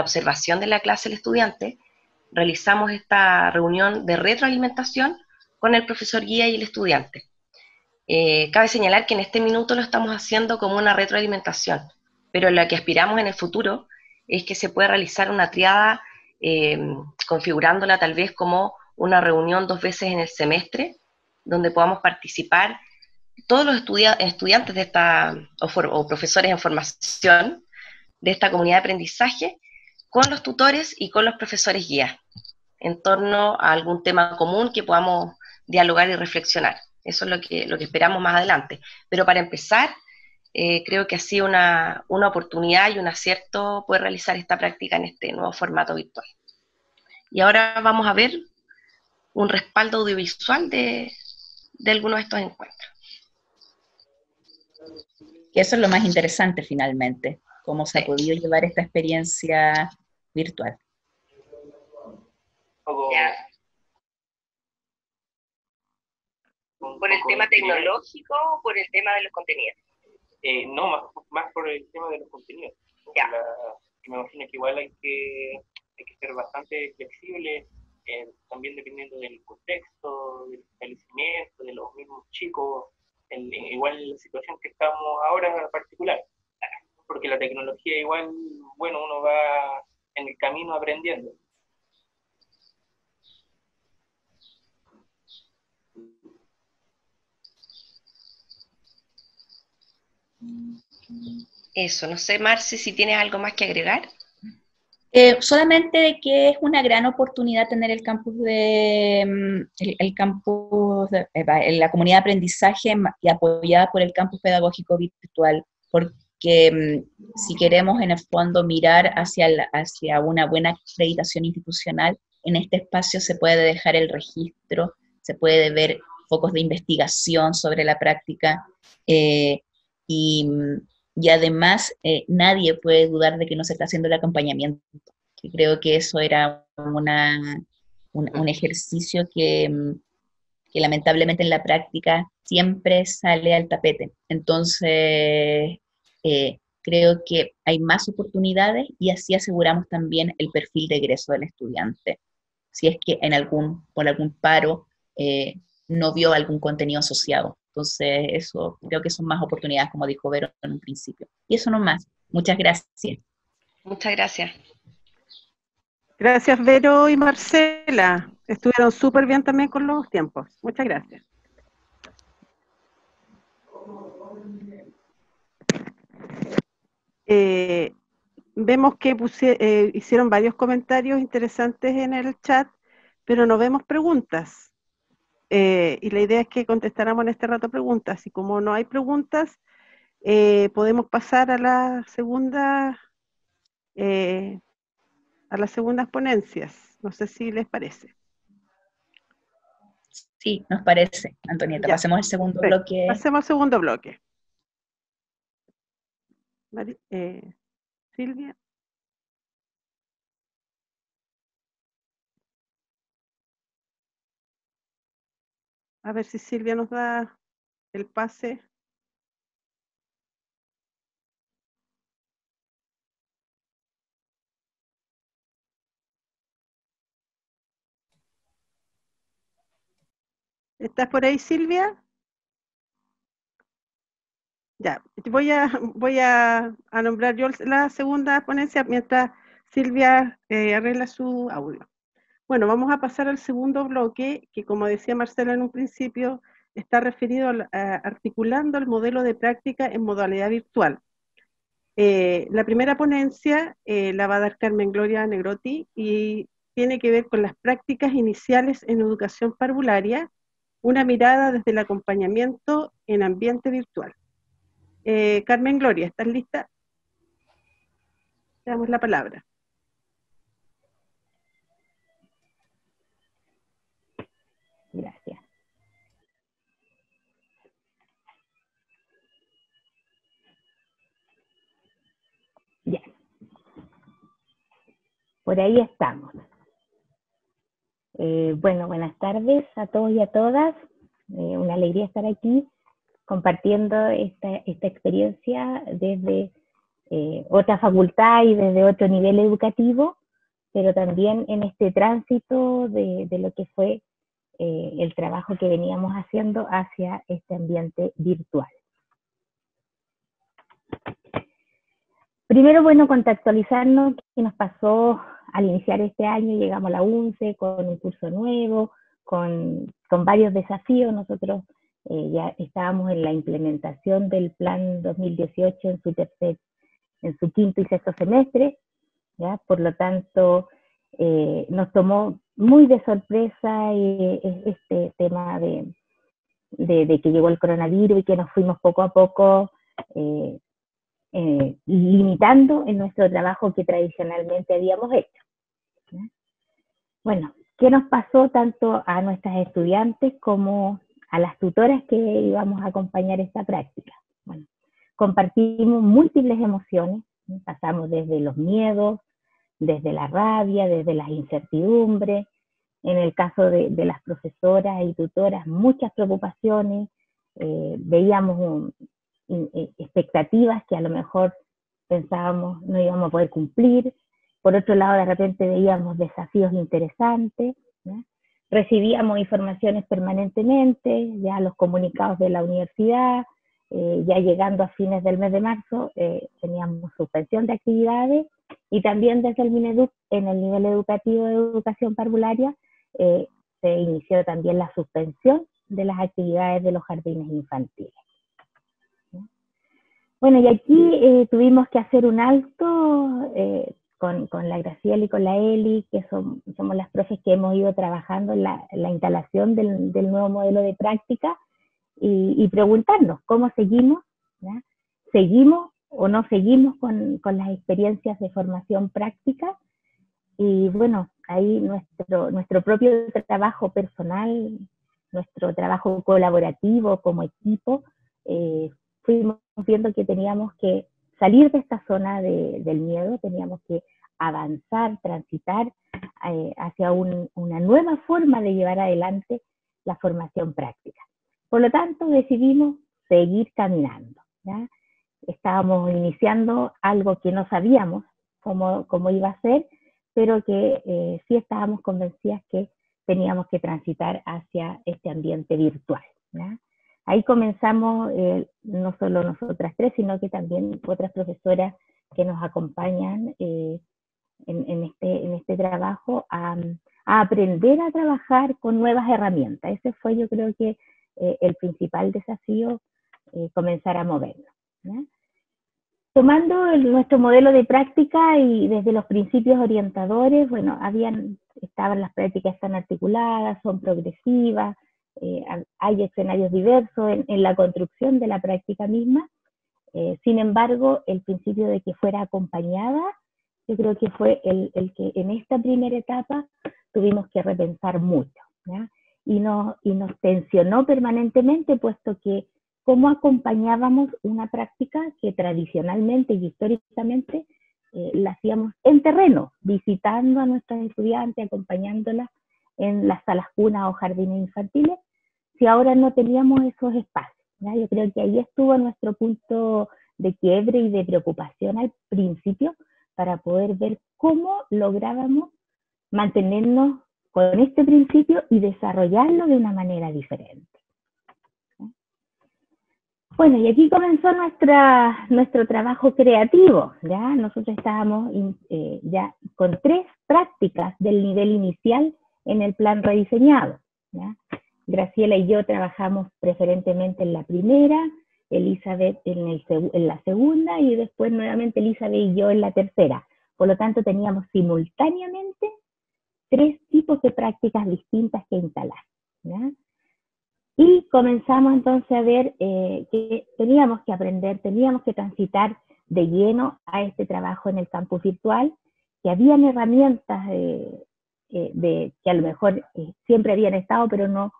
observación de la clase del estudiante, realizamos esta reunión de retroalimentación con el profesor guía y el estudiante. Cabe señalar que en este minuto lo estamos haciendo como una retroalimentación, pero lo que aspiramos en el futuro es que se pueda realizar una triada, configurándola tal vez como una reunión 2 veces en el semestre, donde podamos participar todos los estudiantes de esta, o profesores en formación de esta comunidad de aprendizaje, con los tutores y con los profesores guías, en torno a algún tema común que podamos dialogar y reflexionar. Eso es lo que esperamos más adelante. Pero para empezar, creo que ha sido una oportunidad y un acierto poder realizar esta práctica en este nuevo formato virtual. Y ahora vamos a ver un respaldo audiovisual de algunos de estos encuentros. Y eso es lo más interesante finalmente, cómo se ha podido llevar esta experiencia virtual. Ya. ¿Por el tema tecnológico o por el tema de los contenidos? No, más por el tema de los contenidos. Ya. Me imagino que igual hay que ser bastante flexible, también dependiendo del contexto, del establecimiento, de los mismos chicos, igual la situación que estamos ahora en particular. Porque la tecnología igual, bueno, uno va en el camino aprendiendo. Eso, no sé, Marce, si tienes algo más que agregar. Solamente que es una gran oportunidad tener el campus la comunidad de aprendizaje y apoyada por el campus pedagógico virtual, porque si queremos en el fondo mirar hacia una buena acreditación institucional, en este espacio se puede dejar el registro, se puede ver focos de investigación sobre la práctica, y además nadie puede dudar de que no se está haciendo el acompañamiento. Que creo que eso era un ejercicio que lamentablemente en la práctica siempre sale al tapete. Entonces, creo que hay más oportunidades y así aseguramos también el perfil de egreso del estudiante. Si es que por algún paro no vio algún contenido asociado. Entonces, eso creo que son más oportunidades, como dijo Vero en un principio. Y eso no más. Muchas gracias. Muchas gracias. Gracias, Vero y Marcela. Estuvieron súper bien también con los tiempos. Muchas gracias. Vemos que hicieron varios comentarios interesantes en el chat, pero no vemos preguntas. Y la idea es que contestáramos en este rato preguntas. Y como no hay preguntas, podemos pasar a las segundas ponencias. No sé si les parece. Sí, nos parece, Antonieta. Ya. Pasemos al segundo Sí, bloque. pasemos al segundo bloque. Silvia. A ver si Silvia nos da el pase. ¿Estás por ahí, Silvia? Ya, voy a nombrar yo la segunda ponencia mientras Silvia arregla su audio. Bueno, vamos a pasar al segundo bloque, que como decía Marcela en un principio, está referido a articulando el modelo de práctica en modalidad virtual. La primera ponencia la va a dar Carmen Gloria Negrotti y tiene que ver con las prácticas iniciales en educación parvularia, una mirada desde el acompañamiento en ambiente virtual. Carmen Gloria, ¿estás lista? Te damos la palabra. Gracias. Ya. Por ahí estamos. Bueno, buenas tardes a todos y a todas. Una alegría estar aquí compartiendo esta experiencia desde otra facultad y desde otro nivel educativo, pero también en este tránsito de lo que fue el trabajo que veníamos haciendo hacia este ambiente virtual. Primero, bueno, contextualizarnos qué nos pasó al iniciar este año. Llegamos a la UNCE con un curso nuevo, con varios desafíos. Nosotros ya estábamos en la implementación del plan 2018 en su quinto y sexto semestre, ¿ya? Por lo tanto, nos tomó muy de sorpresa este tema de que llegó el coronavirus y que nos fuimos poco a poco limitando en nuestro trabajo que tradicionalmente habíamos hecho, ¿ya? Bueno, ¿qué nos pasó tanto a nuestras estudiantes como a las tutoras que íbamos a acompañar esta práctica? Bueno, compartimos múltiples emociones, ¿sí? Pasamos desde los miedos, desde la rabia, desde las incertidumbres, en el caso de las profesoras y tutoras, muchas preocupaciones, veíamos expectativas que a lo mejor pensábamos no íbamos a poder cumplir. Por otro lado, de repente veíamos desafíos interesantes, ¿no? Recibíamos informaciones permanentemente, ya los comunicados de la universidad, ya llegando a fines del mes de marzo, teníamos suspensión de actividades, y también desde el Mineduc, en el nivel educativo de educación parvularia, se inició también la suspensión de las actividades de los jardines infantiles. Bueno, y aquí tuvimos que hacer un alto con la Graciela y con la Eli, que somos las profes que hemos ido trabajando en la instalación del nuevo modelo de práctica, y preguntarnos cómo seguimos, ¿ya? ¿Seguimos o no seguimos con las experiencias de formación práctica? Y bueno, ahí nuestro propio trabajo personal, nuestro trabajo colaborativo como equipo, fuimos viendo que teníamos que salir de esta zona del miedo, teníamos que avanzar, transitar hacia una nueva forma de llevar adelante la formación práctica. Por lo tanto, decidimos seguir caminando, ¿ya? estábamos iniciando algo que no sabíamos cómo iba a ser, pero que sí estábamos convencidas que teníamos que transitar hacia este ambiente virtual, ¿ya? Ahí comenzamos, no solo nosotras tres, sino que también otras profesoras que nos acompañan en este trabajo a aprender a trabajar con nuevas herramientas. Ese fue, yo creo que el principal desafío, comenzar a movernos, ¿ya? Tomando nuestro modelo de práctica y desde los principios orientadores, bueno, estaban las prácticas tan articuladas, son progresivas, hay escenarios diversos en la construcción de la práctica misma. Sin embargo, el principio de que fuera acompañada, yo creo que fue el que en esta primera etapa tuvimos que repensar mucho, ¿ya? Y nos tensionó permanentemente, puesto que cómo acompañábamos una práctica que tradicionalmente y históricamente la hacíamos en terreno, visitando a nuestras estudiantes, acompañándolas en las salas cunas o jardines infantiles, si ahora no teníamos esos espacios, ¿ya? Yo creo que ahí estuvo nuestro punto de quiebre y de preocupación al principio, para poder ver cómo lográbamos mantenernos con este principio y desarrollarlo de una manera diferente. Bueno, y aquí comenzó nuestro trabajo creativo, ¿ya? Nosotros estábamos ya con 3 prácticas del nivel inicial en el plan rediseñado, ¿ya? Graciela y yo trabajamos preferentemente en la primera, Elizabeth en la segunda, y después nuevamente Elizabeth y yo en la tercera. Por lo tanto, teníamos simultáneamente 3 tipos de prácticas distintas que instalar, ¿ya? Y comenzamos entonces a ver que teníamos que aprender, teníamos que transitar de lleno a este trabajo en el campus virtual, que habían herramientas que a lo mejor siempre habían estado, pero no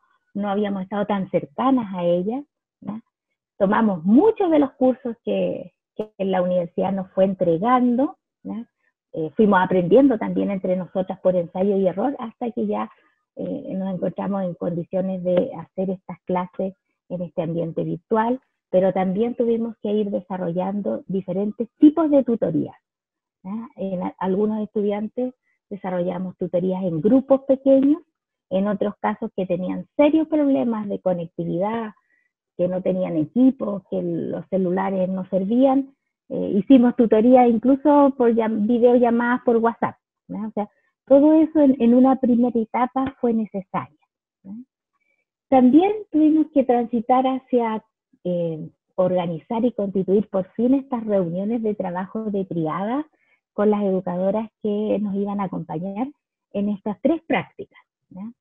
habíamos estado tan cercanas a ellas, ¿no? Tomamos muchos de los cursos que en la universidad nos fue entregando, ¿no? Fuimos aprendiendo también entre nosotras por ensayo y error, hasta que ya nos encontramos en condiciones de hacer estas clases en este ambiente virtual, pero también tuvimos que ir desarrollando diferentes tipos de tutorías, ¿ya? En algunos estudiantes desarrollamos tutorías en grupos pequeños, en otros casos que tenían serios problemas de conectividad, que no tenían equipos, que los celulares no servían, hicimos tutorías incluso por videollamadas por WhatsApp, ¿no? O sea, todo eso en una primera etapa fue necesario, ¿no? También tuvimos que transitar hacia organizar y constituir por fin estas reuniones de trabajo de triada con las educadoras que nos iban a acompañar en estas 3 prácticas, ¿no?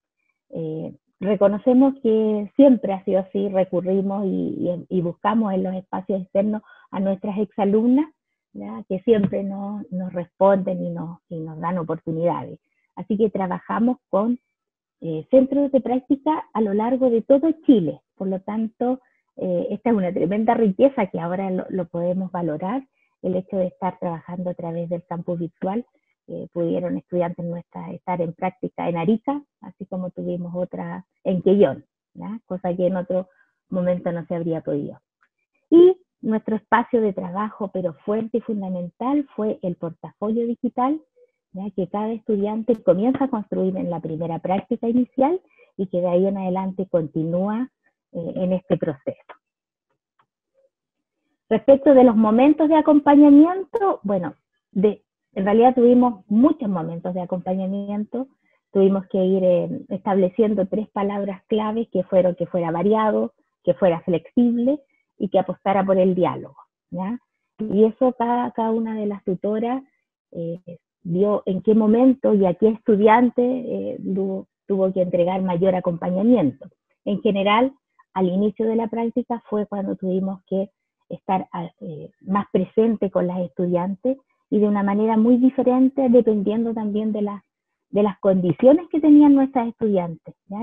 Reconocemos que siempre ha sido así, recurrimos y buscamos en los espacios externos a nuestras exalumnas, ¿ya? Que siempre nos responden y nos dan oportunidades. Así que trabajamos con centros de práctica a lo largo de todo Chile. Por lo tanto, esta es una tremenda riqueza que ahora lo podemos valorar, el hecho de estar trabajando a través del campus virtual. Pudieron estudiantes nuestras estar en práctica en Arica, así como tuvimos otra en Quellón, ¿ya? Cosa que en otro momento no se habría podido. Y nuestro espacio de trabajo, pero fuerte y fundamental, fue el portafolio digital, ¿ya? Que cada estudiante comienza a construir en la primera práctica inicial y que de ahí en adelante continúa en este proceso. Respecto de los momentos de acompañamiento, bueno, en realidad tuvimos muchos momentos de acompañamiento, tuvimos que ir estableciendo 3 palabras claves que fuera variado, que fuera flexible y que apostara por el diálogo, ¿ya? Y eso cada una de las tutoras vio en qué momento y a qué estudiante tuvo que entregar mayor acompañamiento. En general, al inicio de la práctica fue cuando tuvimos que estar más presente con las estudiantes, y de una manera muy diferente dependiendo también de las condiciones que tenían nuestras estudiantes, ¿ya?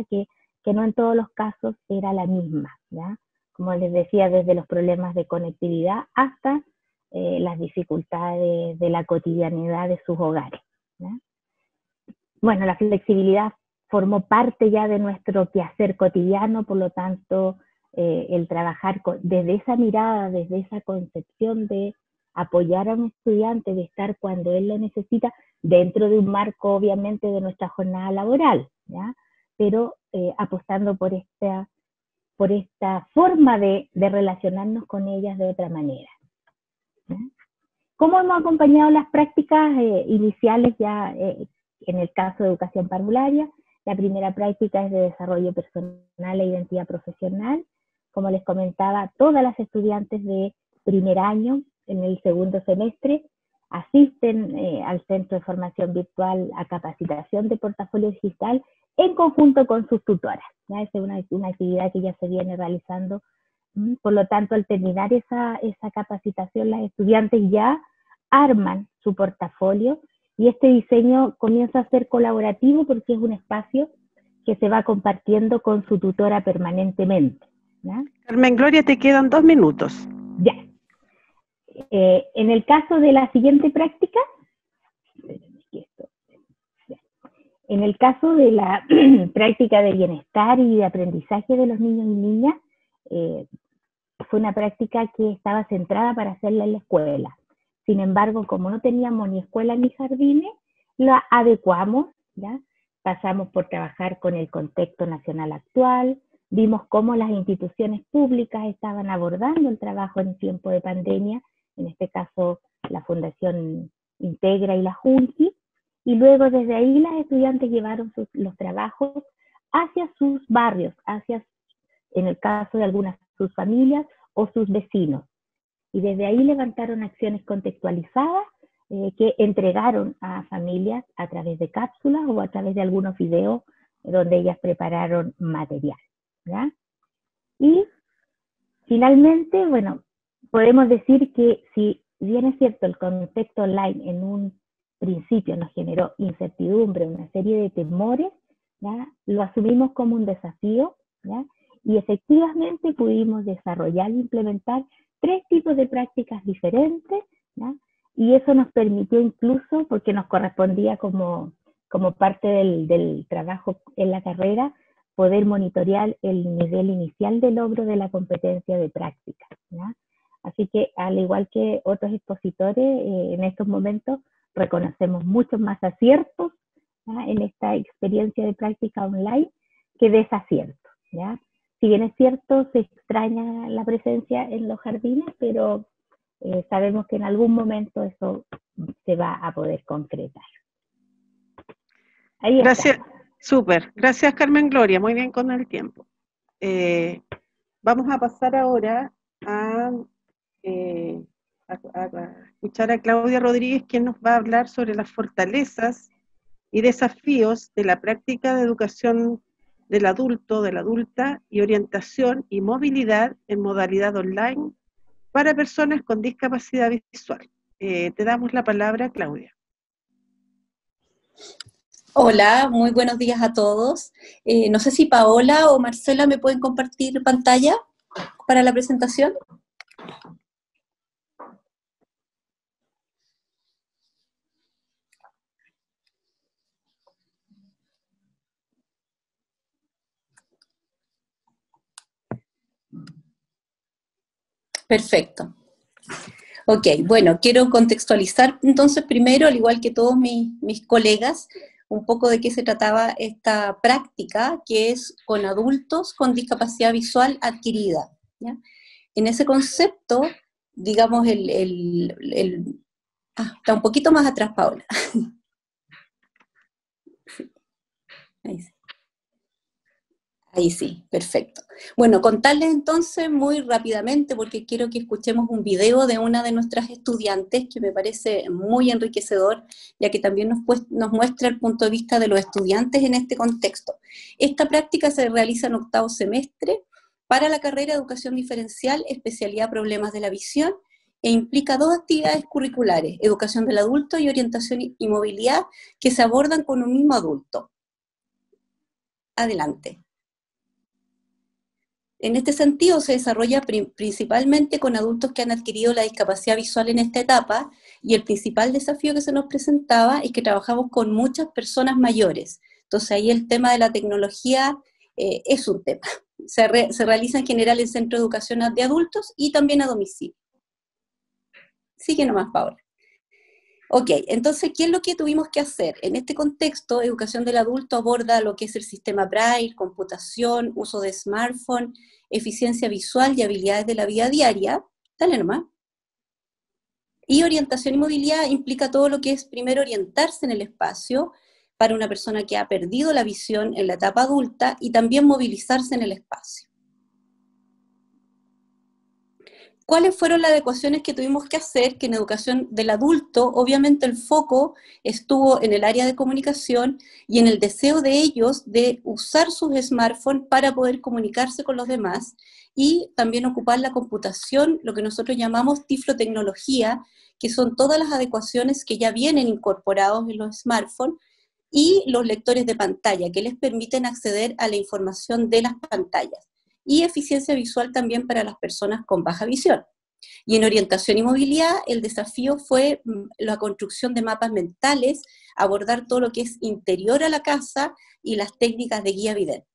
Que no en todos los casos era la misma, ¿ya? Como les decía, desde los problemas de conectividad hasta las dificultades de la cotidianidad de sus hogares, ¿ya? Bueno, la flexibilidad formó parte ya de nuestro quehacer cotidiano, por lo tanto el trabajar desde esa mirada, desde esa concepción de apoyar a un estudiante, de estar cuando él lo necesita, dentro de un marco obviamente de nuestra jornada laboral, ¿ya? Pero apostando por esta forma de relacionarnos con ellas de otra manera, ¿ya? ¿Cómo hemos acompañado las prácticas iniciales ya en el caso de educación parvularia? La primera práctica es de desarrollo personal e identidad profesional. Como les comentaba, todas las estudiantes de primer año, en el segundo semestre, asisten al Centro de Formación Virtual a capacitación de portafolio digital en conjunto con sus tutoras. ¿Ya? Esa es una actividad que ya se viene realizando. Por lo tanto, al terminar esa capacitación, las estudiantes ya arman su portafolio y este diseño comienza a ser colaborativo porque es un espacio que se va compartiendo con su tutora permanentemente, ¿ya? Carmen Gloria, te quedan 2 minutos. Ya. En el caso de la siguiente práctica, en el caso de la práctica de bienestar y de aprendizaje de los niños y niñas, fue una práctica que estaba centrada para hacerla en la escuela. Sin embargo, como no teníamos ni escuela ni jardines, la adecuamos, ¿ya? Pasamos por trabajar con el contexto nacional actual, vimos cómo las instituciones públicas estaban abordando el trabajo en tiempo de pandemia, en este caso la Fundación Integra y la Junji, y luego desde ahí las estudiantes llevaron los trabajos hacia sus barrios, en el caso de algunas, sus familias o sus vecinos. Y desde ahí levantaron acciones contextualizadas que entregaron a familias a través de cápsulas o a través de algunos videos donde ellas prepararon material, ¿ya? Y finalmente, bueno, podemos decir que si bien es cierto el contexto online en un principio nos generó incertidumbre, una serie de temores, ¿ya? Lo asumimos como un desafío, ¿ya? Y efectivamente pudimos desarrollar e implementar 3 tipos de prácticas diferentes, ¿ya? Y eso nos permitió incluso, porque nos correspondía como parte del trabajo en la carrera, poder monitorear el nivel inicial de logro de la competencia de práctica, ¿ya? Así que, al igual que otros expositores, en estos momentos reconocemos muchos más aciertos, ¿ya? En esta experiencia de práctica online que desaciertos, ¿ya? Si bien es cierto, se extraña la presencia en los jardines, pero sabemos que en algún momento eso se va a poder concretar. Ahí Gracias, está. súper. Gracias, Carmen Gloria, muy bien con el tiempo. Vamos a pasar ahora a escuchar a Claudia Rodríguez, quien nos va a hablar sobre las fortalezas y desafíos de la práctica de educación del adulto, de la adulta, y orientación y movilidad en modalidad online para personas con discapacidad visual. Te damos la palabra, Claudia. Hola, muy buenos días a todos. No sé si Paola o Marcela me pueden compartir pantalla para la presentación. Perfecto. Ok, bueno, quiero contextualizar entonces primero, al igual que todos mis colegas, un poco de qué se trataba esta práctica, que es con adultos con discapacidad visual adquirida, ¿ya? En ese concepto, digamos, está un poquito más atrás, Paola. Ahí sí. Ahí sí, perfecto. Bueno, contarles entonces muy rápidamente, porque quiero que escuchemos un video de una de nuestras estudiantes que me parece muy enriquecedor, ya que también nos muestra el punto de vista de los estudiantes en este contexto. Esta práctica se realiza en 8º semestre para la carrera de Educación Diferencial, especialidad Problemas de la Visión, e implica 2 actividades curriculares, Educación del Adulto y Orientación y Movilidad, que se abordan con un mismo adulto. Adelante. En este sentido se desarrolla principalmente con adultos que han adquirido la discapacidad visual en esta etapa, y el principal desafío que se nos presentaba es que trabajamos con muchas personas mayores. Entonces ahí el tema de la tecnología es un tema, Se realiza en general en centro de educación de adultos y también a domicilio. Sigue nomás, Paola. Ok, entonces, ¿qué es lo que tuvimos que hacer? En este contexto, educación del adulto aborda lo que es el sistema Braille, computación, uso de smartphone, eficiencia visual y habilidades de la vida diaria. Dale nomás. Y orientación y movilidad implica todo lo que es, primero, orientarse en el espacio para una persona que ha perdido la visión en la etapa adulta y también movilizarse en el espacio. ¿Cuáles fueron las adecuaciones que tuvimos que hacer? Que en educación del adulto, obviamente el foco estuvo en el área de comunicación y en el deseo de ellos de usar sus smartphones para poder comunicarse con los demás y también ocupar la computación, lo que nosotros llamamos tiflotecnología, que son todas las adecuaciones que ya vienen incorporados en los smartphones, y los lectores de pantalla, que les permiten acceder a la información de las pantallas. Y eficiencia visual también para las personas con baja visión. Y en orientación y movilidad, el desafío fue la construcción de mapas mentales, abordar todo lo que es interior a la casa y las técnicas de guía vidente.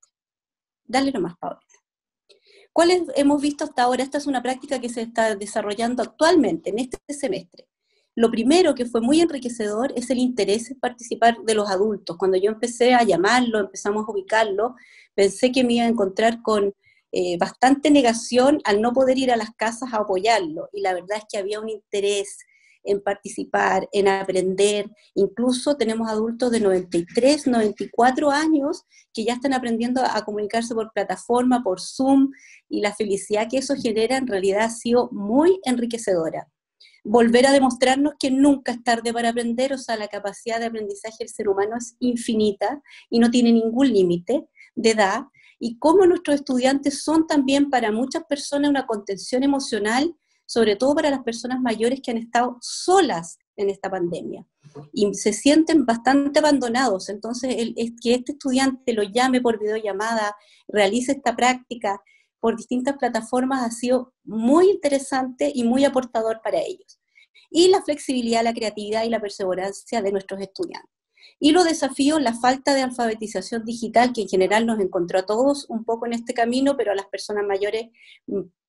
Dale nomás, Paola. ¿Cuáles hemos visto hasta ahora? Esta es una práctica que se está desarrollando actualmente, en este semestre. Lo primero que fue muy enriquecedor es el interés en participar de los adultos. Cuando yo empecé a llamarlo, empezamos a ubicarlo, pensé que me iba a encontrar con bastante negación al no poder ir a las casas a apoyarlo, y la verdad es que había un interés en participar, en aprender. Incluso tenemos adultos de 93, 94 años que ya están aprendiendo a comunicarse por plataforma, por Zoom, y la felicidad que eso genera en realidad ha sido muy enriquecedora. Volver a demostrarnos que nunca es tarde para aprender, o sea, la capacidad de aprendizaje del ser humano es infinita y no tiene ningún límite de edad, y cómo nuestros estudiantes son también para muchas personas una contención emocional, sobre todo para las personas mayores que han estado solas en esta pandemia, y se sienten bastante abandonados. Entonces, es que este estudiante lo llame por videollamada, realice esta práctica por distintas plataformas, ha sido muy interesante y muy aportador para ellos. Y la flexibilidad, la creatividad y la perseverancia de nuestros estudiantes. Y los desafíos, la falta de alfabetización digital, que en general nos encontró a todos un poco en este camino, pero a las personas mayores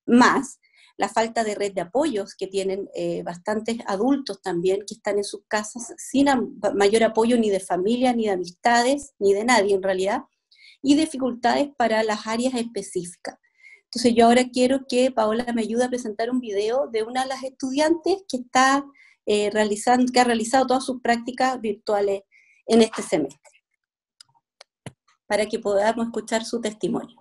más. La falta de red de apoyos, que tienen bastantes adultos también, que están en sus casas sin mayor apoyo ni de familia, ni de amistades, ni de nadie en realidad. Y dificultades para las áreas específicas. Entonces yo ahora quiero que Paola me ayude a presentar un video de una de las estudiantes que está que ha realizado todas sus prácticas virtuales en este semestre, para que podamos escuchar su testimonio.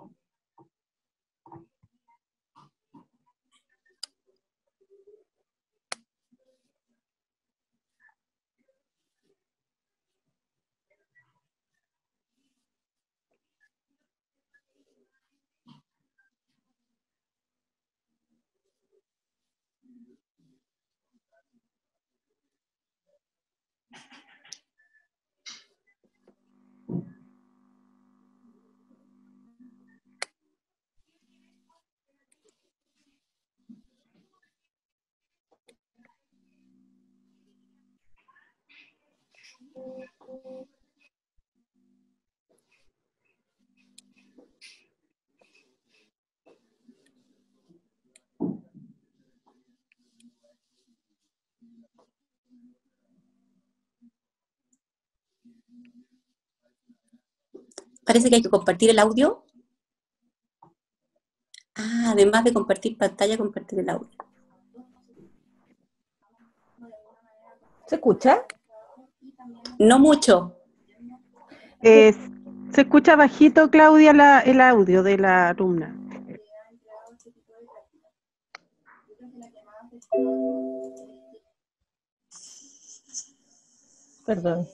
Parece que hay que compartir el audio. Ah, además de compartir pantalla, compartir el audio. ¿Se escucha? No mucho. Se escucha bajito, Claudia, el audio de la alumna. Perdón.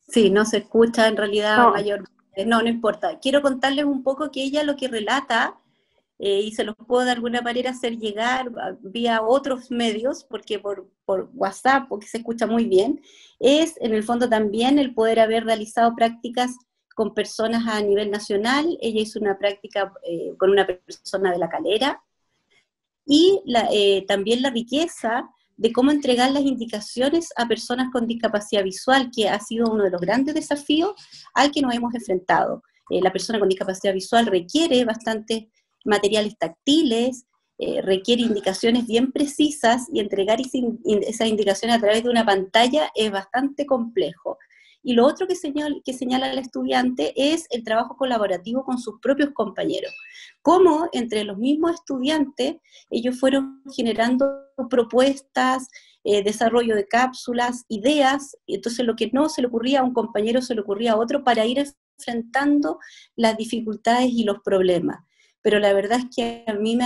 Sí, no se escucha en realidad No. mayormente. No importa. Quiero contarles un poco que ella lo que relata, y se los puedo de alguna manera hacer llegar vía otros medios, porque por WhatsApp, porque se escucha muy bien, es en el fondo también el poder haber realizado prácticas con personas a nivel nacional. Ella hizo una práctica con una persona de La Calera, y también la riqueza de cómo entregar las indicaciones a personas con discapacidad visual, que ha sido uno de los grandes desafíos al que nos hemos enfrentado. La persona con discapacidad visual requiere bastantes materiales táctiles, requiere indicaciones bien precisas, y entregar esas indicaciones a través de una pantalla es bastante complejo. Y lo otro que señala el estudiante es el trabajo colaborativo con sus propios compañeros. Cómo entre los mismos estudiantes ellos fueron generando propuestas, desarrollo de cápsulas, ideas, y entonces lo que no se le ocurría a un compañero se le ocurría a otro para ir enfrentando las dificultades y los problemas. Pero la verdad es que a mí,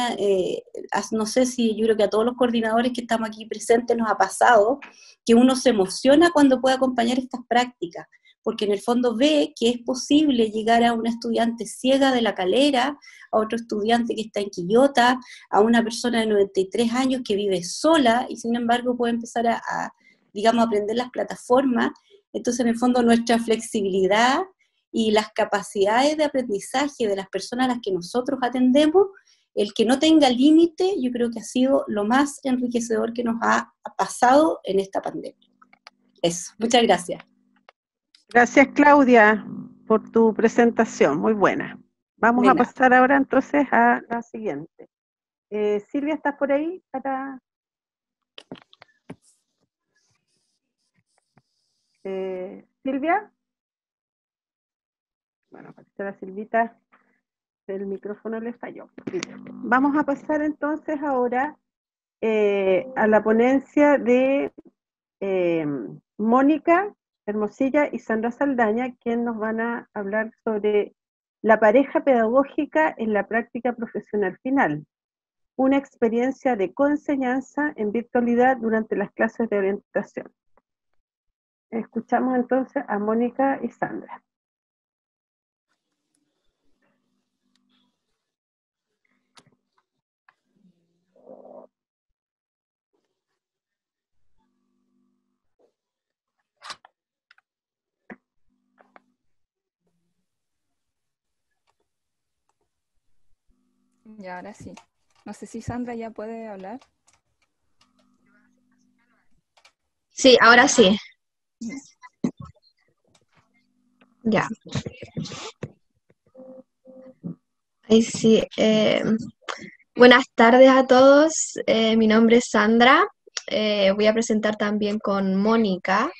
no sé si yo creo que a todos los coordinadores que estamos aquí presentes nos ha pasado que uno se emociona cuando puede acompañar estas prácticas, porque en el fondo ve que es posible llegar a una estudiante ciega de La Calera, a otro estudiante que está en Quillota, a una persona de 93 años que vive sola y sin embargo puede empezar digamos, aprender las plataformas. Entonces, en el fondo, nuestra flexibilidad y las capacidades de aprendizaje de las personas a las que nosotros atendemos, el que no tenga límite, yo creo que ha sido lo más enriquecedor que nos ha pasado en esta pandemia. Eso, muchas gracias. Gracias, Claudia, por tu presentación, muy buena. Vamos a pasar ahora entonces a la siguiente. Silvia, ¿estás por ahí? Silvia. Bueno, parece la Silvita, el micrófono le falló. Vamos a pasar entonces ahora a la ponencia de Mónica Hermosilla y Sandra Saldaña, quienes nos van a hablar sobre la pareja pedagógica en la práctica profesional final, una experiencia de coenseñanza en virtualidad durante las clases de orientación. Escuchamos entonces a Mónica y Sandra. Y ahora sí. No sé si Sandra ya puede hablar. Sí, ahora sí. Ya. Ahí sí. Buenas tardes a todos. Mi nombre es Sandra. Voy a presentar también con Mónica.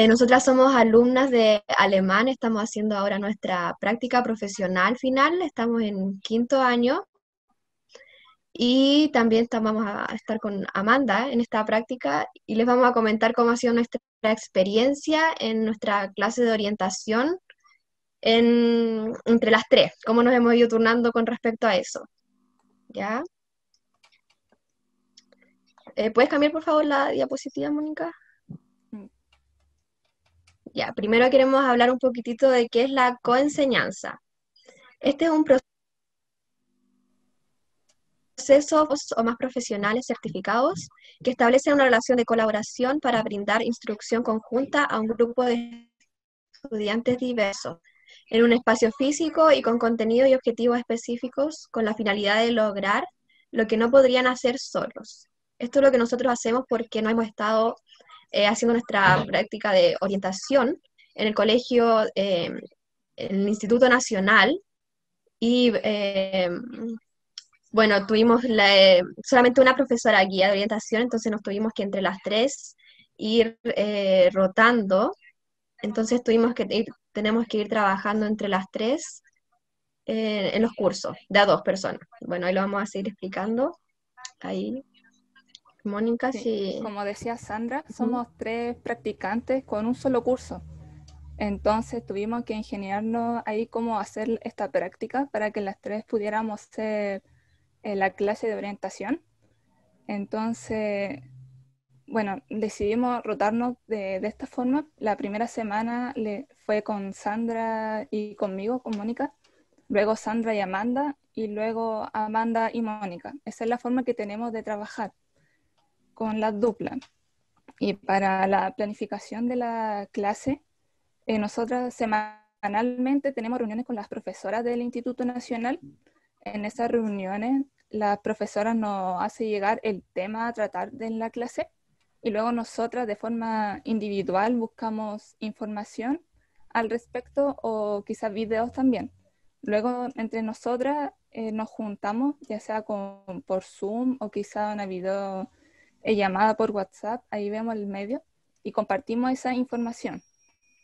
Nosotras somos alumnas de alemán. Estamos haciendo ahora nuestra práctica profesional final. Estamos en 5º año. Y también vamos a estar con Amanda en esta práctica y les vamos a comentar cómo ha sido nuestra experiencia en nuestra clase de orientación entre las tres, cómo nos hemos ido turnando con respecto a eso. ¿Ya? ¿Puedes cambiar por favor la diapositiva, Mónica? Ya, primero queremos hablar un poquitito de qué es la coenseñanza. Este es un procesos o más profesionales certificados que establecen una relación de colaboración para brindar instrucción conjunta a un grupo de estudiantes diversos, en un espacio físico y con contenido y objetivos específicos con la finalidad de lograr lo que no podrían hacer solos. Esto es lo que nosotros hacemos porque no hemos estado haciendo nuestra práctica de orientación en el colegio, en el Instituto Nacional, y bueno, tuvimos solamente una profesora guía de orientación, entonces nos tuvimos que entre las tres ir rotando. Entonces tenemos que ir trabajando entre las tres en los cursos, de a 2 personas. Bueno, ahí lo vamos a seguir explicando. Ahí, Mónica, sí. Como decía Sandra, somos 3 practicantes con un solo curso. Entonces tuvimos que ingeniarnos ahí cómo hacer esta práctica para que las 3 pudiéramos hacer la clase de orientación. Entonces, bueno, decidimos rotarnos de esta forma. La primera semana fue con Sandra y conmigo, con Mónica. Luego Sandra y Amanda, y luego Amanda y Mónica. Esa es la forma que tenemos de trabajar con las duplas. Y para la planificación de la clase, nosotras semana semanalmente tenemos reuniones con las profesoras del Instituto Nacional. En esas reuniones, la profesora nos hace llegar el tema a tratar en la clase y luego nosotras de forma individual buscamos información al respecto o quizás videos también. Luego entre nosotras nos juntamos, ya sea por Zoom o quizá una llamada por WhatsApp, ahí vemos el medio y compartimos esa información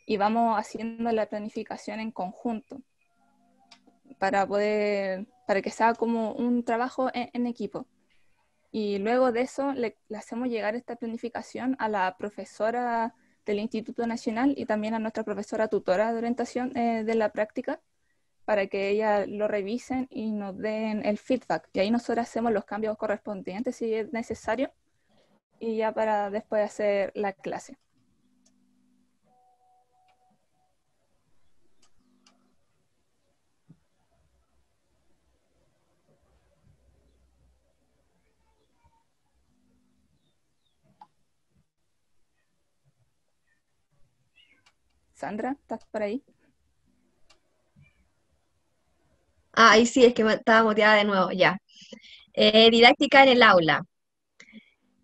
y vamos haciendo la planificación en conjunto para que sea como un trabajo en equipo. Y luego de eso le hacemos llegar esta planificación a la profesora del Instituto Nacional y también a nuestra profesora tutora de orientación de la práctica para que ella lo revisen y nos den el feedback. Y ahí nosotros hacemos los cambios correspondientes si es necesario y ya para después hacer la clase. Sandra, ¿estás por ahí? Ah, ahí sí, es que estaba muteada de nuevo, ya. Didáctica en el aula.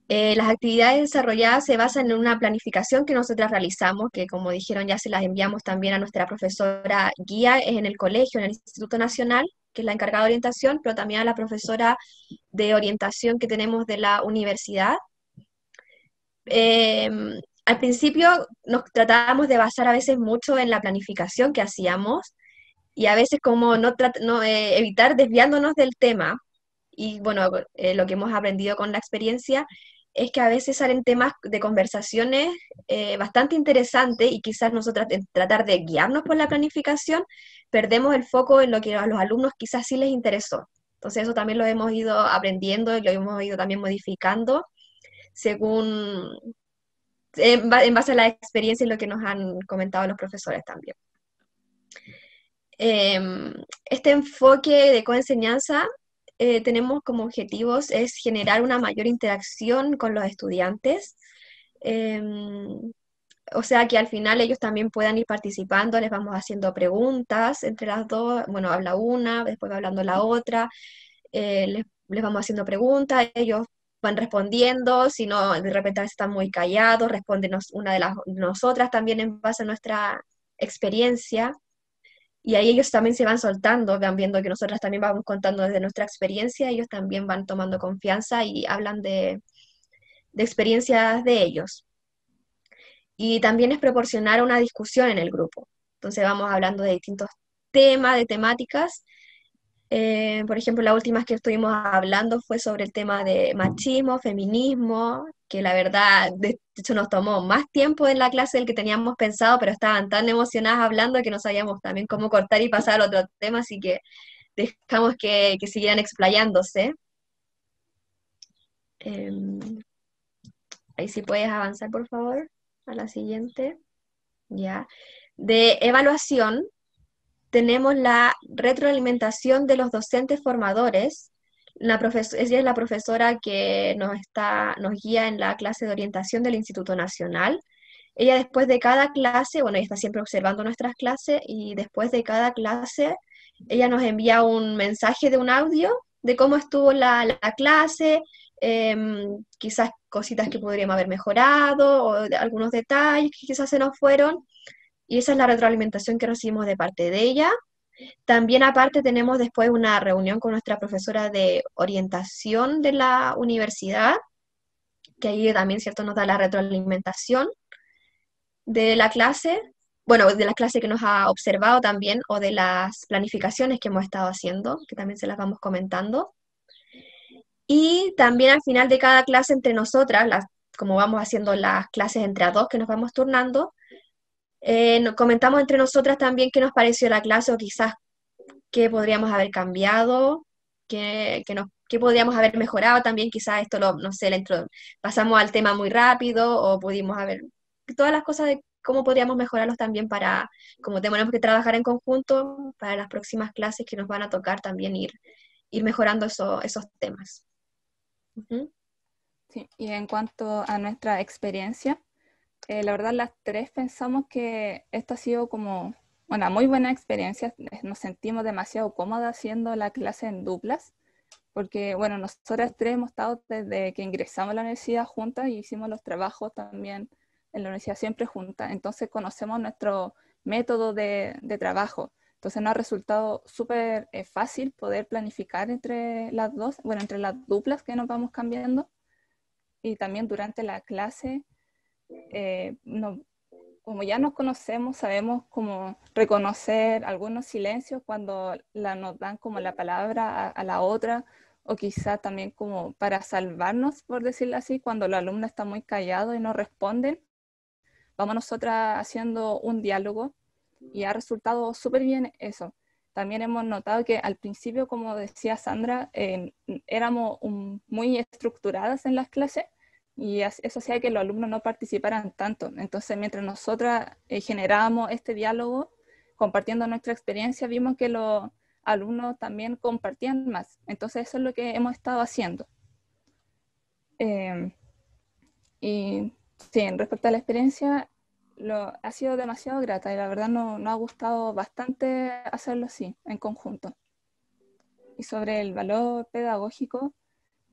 Las actividades desarrolladas se basan en una planificación que nosotras realizamos, que como dijeron ya se las enviamos también a nuestra profesora guía en el colegio, en el Instituto Nacional, que es la encargada de orientación, pero también a la profesora de orientación que tenemos de la universidad. Al principio nos tratábamos de basar a veces mucho en la planificación que hacíamos y a veces como evitar desviándonos del tema. Y bueno, lo que hemos aprendido con la experiencia es que a veces salen temas de conversaciones bastante interesantes y quizás nosotras en tratar de guiarnos por la planificación, perdemos el foco en lo que a los alumnos quizás sí les interesó. Entonces eso también lo hemos ido aprendiendo y lo hemos ido también modificando según, en base a la experiencia y lo que nos han comentado los profesores también. Este enfoque de coenseñanza tenemos como objetivos es generar una mayor interacción con los estudiantes, o sea que al final ellos también puedan ir participando, les vamos haciendo preguntas entre las dos, bueno, habla una, después va hablando la otra, les vamos haciendo preguntas, ellos van respondiendo, si no, de repente a veces están muy callados, responden una de nosotras también en base a nuestra experiencia. Y ahí ellos también se van soltando, van viendo que nosotras también vamos contando desde nuestra experiencia, ellos también van tomando confianza y hablan de experiencias de ellos. Y también es proporcionar una discusión en el grupo. Entonces vamos hablando de distintos temas, de temáticas. Por ejemplo, la última que estuvimos hablando fue sobre el tema de machismo, feminismo, que la verdad, de hecho nos tomó más tiempo en la clase del que teníamos pensado, pero estaban tan emocionadas hablando que no sabíamos también cómo cortar y pasar al otro tema, así que dejamos que siguieran explayándose. Ahí sí puedes avanzar, por favor, a la siguiente. Ya. De evaluación, tenemos la retroalimentación de los docentes formadores. Ella es la profesora que nos guía en la clase de orientación del Instituto Nacional. Ella después de cada clase, bueno, ella está siempre observando nuestras clases y después de cada clase, ella nos envía un mensaje de un audio de cómo estuvo la clase, quizás cositas que podríamos haber mejorado o algunos detalles que quizás se nos fueron. Y esa es la retroalimentación que recibimos de parte de ella. También aparte tenemos después una reunión con nuestra profesora de orientación de la universidad, que ahí también, ¿cierto?, nos da la retroalimentación de la clase, bueno, de la clase que nos ha observado también, o de las planificaciones que hemos estado haciendo, que también se las vamos comentando. Y también al final de cada clase entre nosotras, como vamos haciendo las clases entre a dos que nos vamos turnando, nos comentamos entre nosotras también qué nos pareció la clase o quizás qué podríamos haber cambiado, qué podríamos haber mejorado también, quizás esto no sé, pasamos al tema muy rápido o pudimos haber, todas las cosas de cómo podríamos mejorarlos también para, como tenemos que trabajar en conjunto, para las próximas clases que nos van a tocar también ir mejorando esos temas. Sí, y en cuanto a nuestra experiencia, la verdad las tres pensamos que esto ha sido como una muy buena experiencia. Nos sentimos demasiado cómodas haciendo la clase en duplas, porque, bueno, nosotras tres hemos estado desde que ingresamos a la universidad juntas y hicimos los trabajos también en la universidad siempre juntas. Entonces conocemos nuestro método de trabajo. Entonces nos ha resultado súper fácil poder planificar entre las dos, bueno, entre las duplas que nos vamos cambiando. Y también durante la clase, como ya nos conocemos, sabemos cómo reconocer algunos silencios cuando nos dan como la palabra a la otra, o quizá también como para salvarnos, por decirlo así, cuando los alumnos están muy callados y no responden. Vamos nosotras haciendo un diálogo y ha resultado súper bien eso. También hemos notado que al principio, como decía Sandra, éramos muy estructuradas en las clases y eso hacía que los alumnos no participaran tanto. Entonces, mientras nosotras generábamos este diálogo, compartiendo nuestra experiencia, vimos que los alumnos también compartían más. Entonces, eso es lo que hemos estado haciendo. Y sí, respecto a la experiencia, ha sido demasiado grata y la verdad nos ha gustado bastante hacerlo así, en conjunto. Y sobre el valor pedagógico,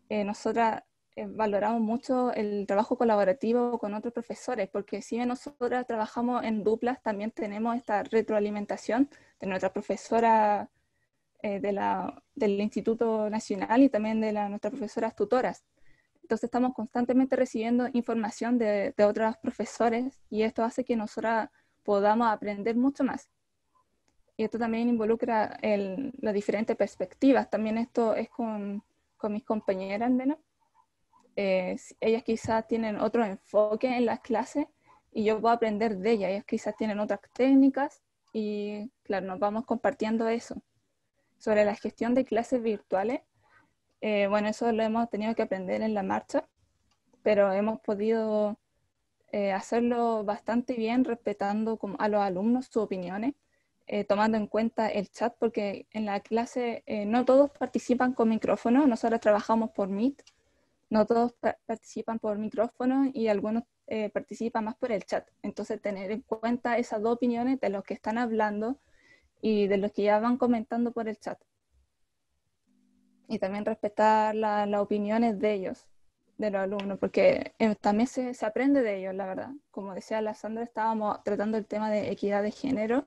nosotras valoramos mucho el trabajo colaborativo con otros profesores, porque si bien nosotras trabajamos en duplas, también tenemos esta retroalimentación de nuestra profesora del Instituto Nacional y también de nuestras profesoras tutoras. Entonces estamos constantemente recibiendo información de otros profesores y esto hace que nosotras podamos aprender mucho más. Y esto también involucra las diferentes perspectivas. También esto es con mis compañeras, al menos. Ellas quizás tienen otro enfoque en las clases y yo puedo aprender de ellas. Ellas quizás tienen otras técnicas y, claro, nos vamos compartiendo eso. Sobre la gestión de clases virtuales, bueno, eso lo hemos tenido que aprender en la marcha, pero hemos podido hacerlo bastante bien, respetando a los alumnos sus opiniones, tomando en cuenta el chat, porque en la clase no todos participan con micrófono, nosotros trabajamos por Meet, no todos participan por micrófono y algunos participan más por el chat. Entonces, tener en cuenta esas dos opiniones de los que están hablando y de los que ya van comentando por el chat. Y también respetar las opiniones de ellos, de los alumnos, porque también se aprende de ellos, la verdad. Como decía la Sandra, estábamos tratando el tema de equidad de género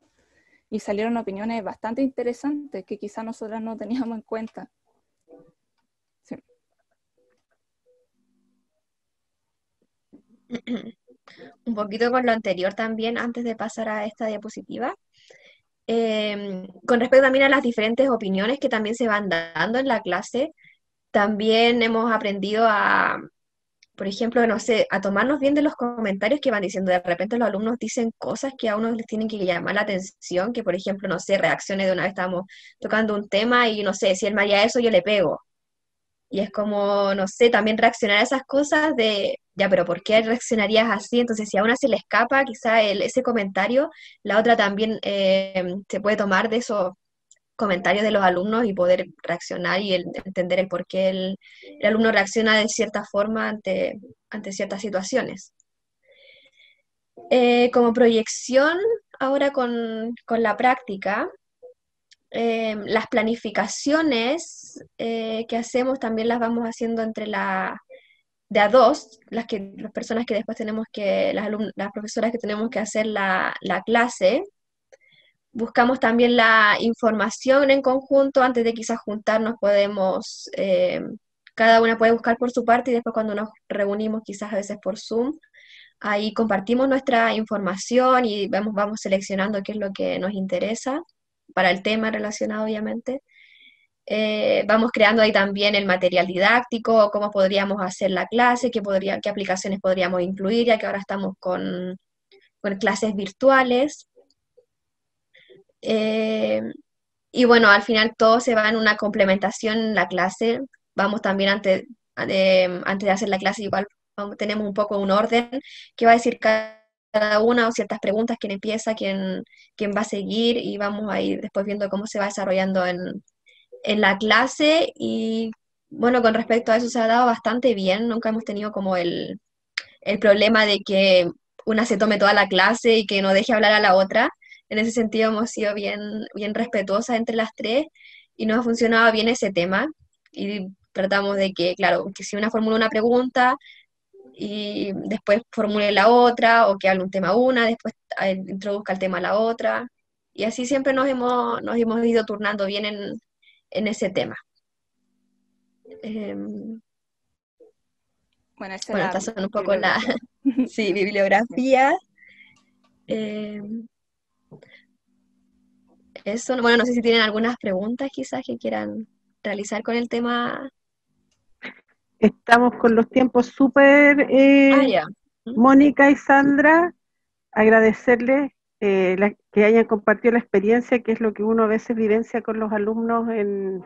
y salieron opiniones bastante interesantes que quizás nosotras no teníamos en cuenta. Sí. Un poquito con lo anterior también, antes de pasar a esta diapositiva. Con respecto también a las diferentes opiniones que también se van dando en la clase, también hemos aprendido a, por ejemplo, no sé, a tomarnos bien de los comentarios que van diciendo. De repente los alumnos dicen cosas que a uno les tienen que llamar la atención, que por ejemplo, no sé, reacciones de una vez estábamos tocando un tema y no sé, si él me haría eso, yo le pego. Y es como, no sé, también reaccionar a esas cosas de, ya, pero ¿por qué reaccionarías así? Entonces, si a una se le escapa quizá ese comentario, la otra también se puede tomar de esos comentarios de los alumnos y poder reaccionar y entender el por qué el alumno reacciona de cierta forma ante ciertas situaciones. Como proyección, ahora con la práctica, las planificaciones que hacemos también las vamos haciendo entre de a dos, las personas que después tenemos que, las profesoras que tenemos que hacer la clase. Buscamos también la información en conjunto, antes de quizás juntarnos podemos, cada una puede buscar por su parte y después cuando nos reunimos quizás a veces por Zoom, ahí compartimos nuestra información y vamos seleccionando qué es lo que nos interesa para el tema relacionado, obviamente. Vamos creando ahí también el material didáctico, cómo podríamos hacer la clase, qué aplicaciones podríamos incluir, ya que ahora estamos con clases virtuales. Y bueno, al final todo se va en una complementación en la clase. Vamos también antes de hacer la clase, igual tenemos un poco un orden que va a decir cada una o ciertas preguntas, quién empieza, quién va a seguir y vamos a ir después viendo cómo se va desarrollando en la clase. Y bueno, con respecto a eso se ha dado bastante bien, nunca hemos tenido como el problema de que una se tome toda la clase y que no deje hablar a la otra. en ese sentido hemos sido bien respetuosas entre las tres y nos ha funcionado bien ese tema. Y tratamos de que, claro, que si una formula una pregunta y después formule la otra, o que hable un tema una, después introduzca el tema la otra. Y así siempre nos hemos ido turnando bien en ese tema. Bueno, esa Bueno, es estas la son un poco la bibliografía. sí, bibliografía. Eso, bueno, no sé si tienen algunas preguntas quizás que quieran realizar con el tema. Estamos con los tiempos súper, Ya. Mónica y Sandra, agradecerles que hayan compartido la experiencia, que es lo que uno a veces vivencia con los alumnos en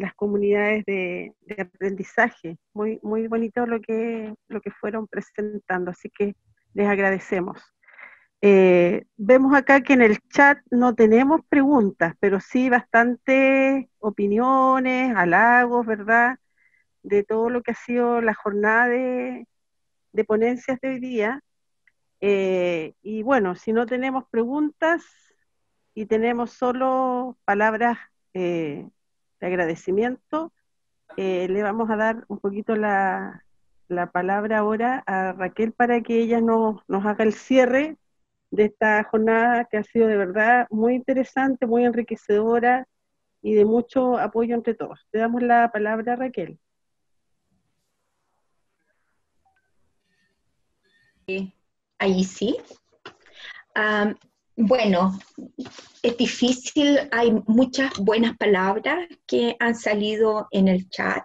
las comunidades de aprendizaje. Muy, muy bonito lo que fueron presentando, así que les agradecemos. Vemos acá que en el chat no tenemos preguntas, pero sí bastante opiniones, halagos, ¿verdad?, de todo lo que ha sido la jornada de ponencias de hoy día. Y bueno, si no tenemos preguntas y tenemos solo palabras de agradecimiento, le vamos a dar un poquito la palabra ahora a Raquel para que ella nos haga el cierre de esta jornada que ha sido de verdad muy interesante, muy enriquecedora y de mucho apoyo entre todos. Te damos la palabra, Raquel. Ahí sí. Bueno, es difícil, hay muchas buenas palabras que han salido en el chat,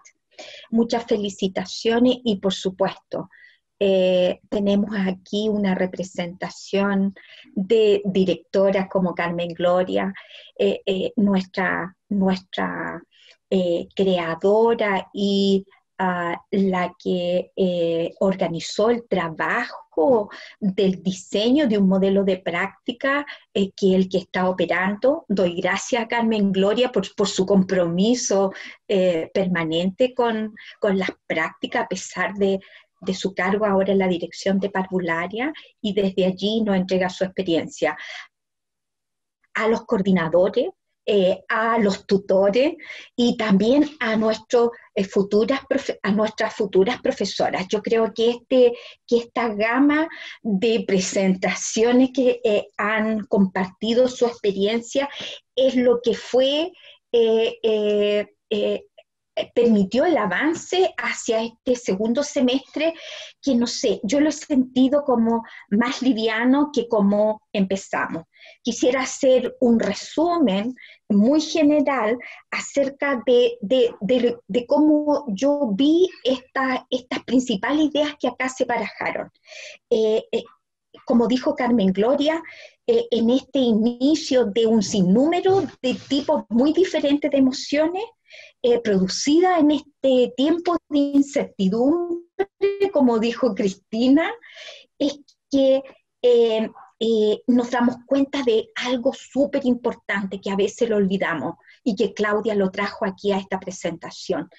muchas felicitaciones y por supuesto, tenemos aquí una representación de directoras como Carmen Gloria, nuestra creadora y la que organizó el trabajo del diseño de un modelo de práctica que el que está operando. Doy gracias a Carmen Gloria por su compromiso permanente con las prácticas a pesar de su cargo ahora en la dirección de parvularia, y desde allí nos entrega su experiencia. A los coordinadores, a los tutores y también a nuestras futuras profesoras. Yo creo que esta gama de presentaciones que han compartido su experiencia es lo que fue permitió el avance hacia este segundo semestre, que no sé, yo lo he sentido como más liviano que como empezamos. Quisiera hacer un resumen muy general acerca de cómo yo vi estas principales ideas que acá se barajaron. Como dijo Carmen Gloria, en este inicio de un sinnúmero de tipos muy diferentes de emociones, producida en este tiempo de incertidumbre, como dijo Cristina, es que nos damos cuenta de algo súper importante que a veces lo olvidamos y que Claudia lo trajo aquí a esta presentación.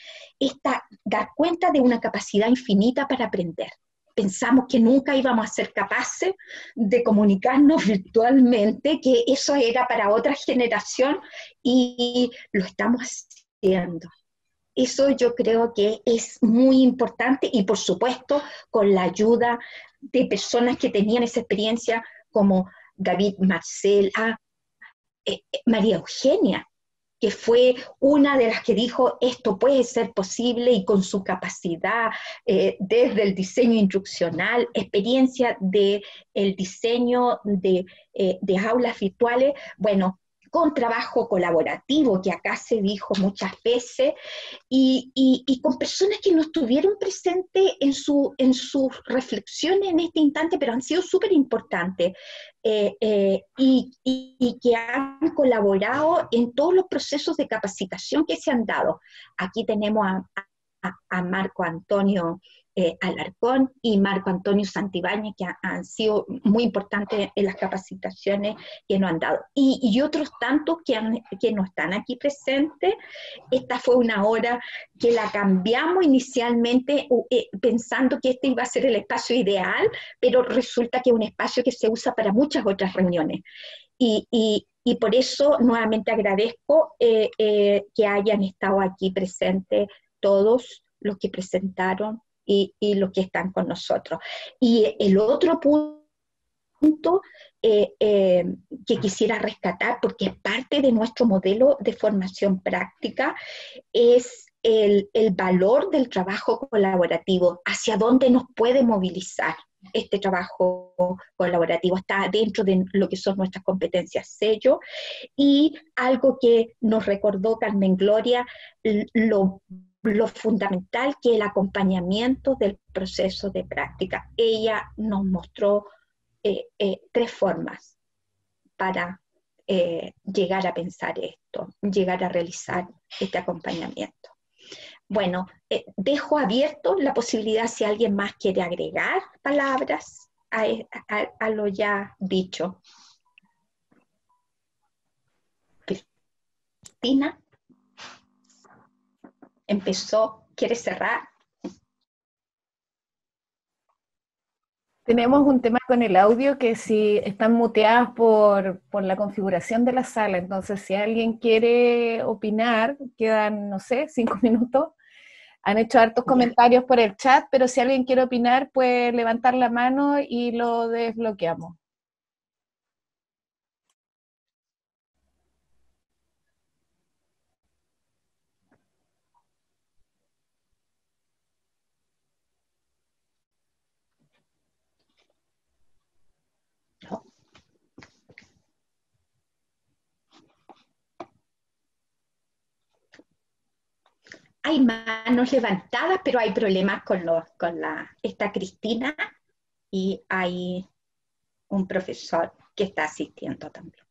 Dar cuenta de una capacidad infinita para aprender. Pensamos que nunca íbamos a ser capaces de comunicarnos virtualmente, que eso era para otra generación, y lo estamos haciendo. Eso yo creo que es muy importante, y por supuesto con la ayuda de personas que tenían esa experiencia como David, Marcela, María Eugenia, que fue una de las que dijo esto puede ser posible, y con su capacidad desde el diseño instruccional, experiencia del diseño de aulas virtuales, bueno, con trabajo colaborativo, que acá se dijo muchas veces, y con personas que no estuvieron presentes en sus reflexiones en este instante, pero han sido súper importantes, y que han colaborado en todos los procesos de capacitación que se han dado. Aquí tenemos a Marco Antonio Alarcón y Marco Antonio Santibáñez, que han sido muy importantes en las capacitaciones que nos han dado. Y otros tantos que no están aquí presentes. Esta fue una hora que la cambiamos inicialmente pensando que este iba a ser el espacio ideal, pero resulta que es un espacio que se usa para muchas otras reuniones. Y por eso nuevamente agradezco que hayan estado aquí presentes todos los que presentaron y los que están con nosotros. Y el otro punto que quisiera rescatar, porque es parte de nuestro modelo de formación práctica, es el valor del trabajo colaborativo, hacia dónde nos puede movilizar este trabajo colaborativo. Está dentro de lo que son nuestras competencias sello, y algo que nos recordó Carmen Gloria, lo fundamental que es el acompañamiento del proceso de práctica. Ella nos mostró 3 formas para llegar a pensar esto, llegar a realizar este acompañamiento. Bueno, dejo abierto la posibilidad si alguien más quiere agregar palabras a lo ya dicho. Cristina empezó, ¿quiere cerrar? Tenemos un tema con el audio que si están muteadas por la configuración de la sala, entonces si alguien quiere opinar, quedan, no sé, 5 minutos. Han hecho hartos comentarios por el chat, pero si alguien quiere opinar, puede levantar la mano y lo desbloqueamos. Hay manos levantadas, pero hay problemas con esta Cristina, y hay un profesor que está asistiendo también.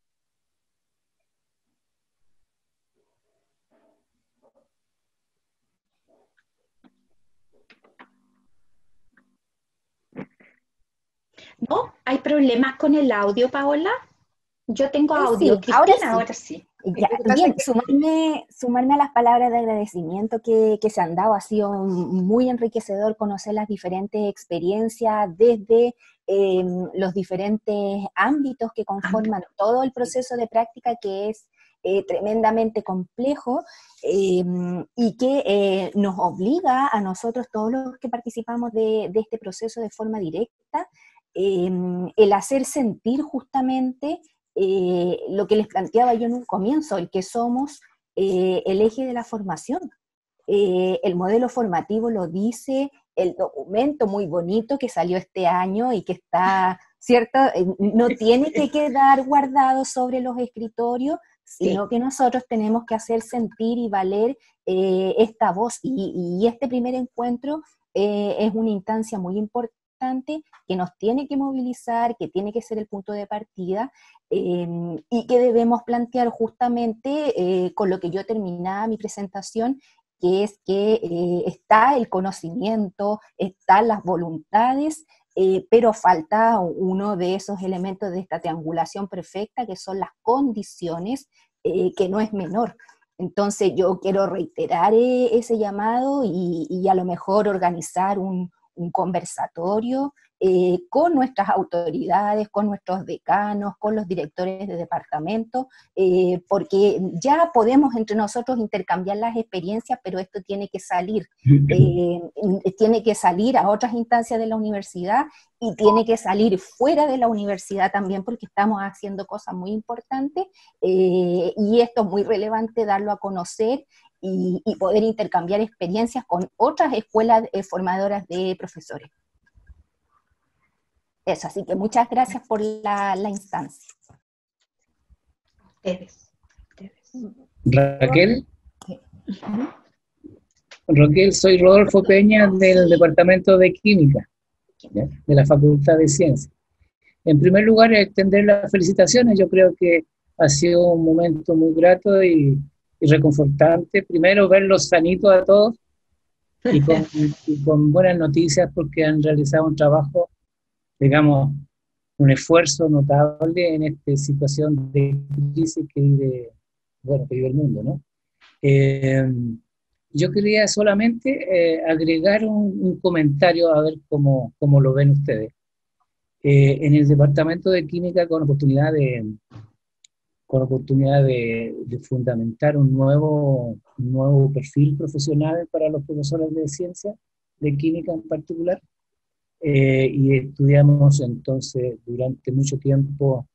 ¿No? ¿Hay problemas con el audio, Paola? Yo tengo audio. Sí, Cristina, ahora sí. Ya, bien, sumarme a las palabras de agradecimiento que se han dado. Ha sido muy enriquecedor conocer las diferentes experiencias desde los diferentes ámbitos que conforman todo el proceso de práctica, que es tremendamente complejo y que nos obliga a nosotros, todos los que participamos de este proceso de forma directa, el hacer sentir justamente lo que les planteaba yo en un comienzo, el que somos el eje de la formación. El modelo formativo lo dice, el documento muy bonito que salió este año y que está, ¿cierto? No tiene que quedar guardado sobre los escritorios, sino que nosotros tenemos que hacer sentir y valer esta voz. Y este primer encuentro es una instancia muy importante que nos tiene que movilizar, que tiene que ser el punto de partida, y que debemos plantear justamente con lo que yo terminaba mi presentación, que es que está el conocimiento, están las voluntades, pero falta uno de esos elementos de esta triangulación perfecta, que son las condiciones, que no es menor. Entonces yo quiero reiterar ese llamado y a lo mejor organizar un conversatorio con nuestras autoridades, con nuestros decanos, con los directores de departamento, porque ya podemos entre nosotros intercambiar las experiencias, pero esto tiene que salir a otras instancias de la universidad y tiene que salir fuera de la universidad también, porque estamos haciendo cosas muy importantes y esto es muy relevante darlo a conocer y poder intercambiar experiencias con otras escuelas formadoras de profesores. Eso, así que muchas gracias por la instancia. Raquel. Raquel, soy Rodolfo Peña del Departamento de Química, ¿ya?, de la Facultad de Ciencias. En primer lugar, extender las felicitaciones. Yo creo que ha sido un momento muy grato y reconfortante. Primero, verlos sanitos a todos y con buenas noticias, porque han realizado un trabajo, digamos, un esfuerzo notable en esta situación de crisis que vive el mundo, ¿no? Yo quería solamente agregar un comentario, a ver cómo lo ven ustedes. En el Departamento de Química, con oportunidad de con oportunidad de fundamentar un nuevo perfil profesional para los profesores de ciencia, de química en particular, y estudiamos entonces durante mucho tiempo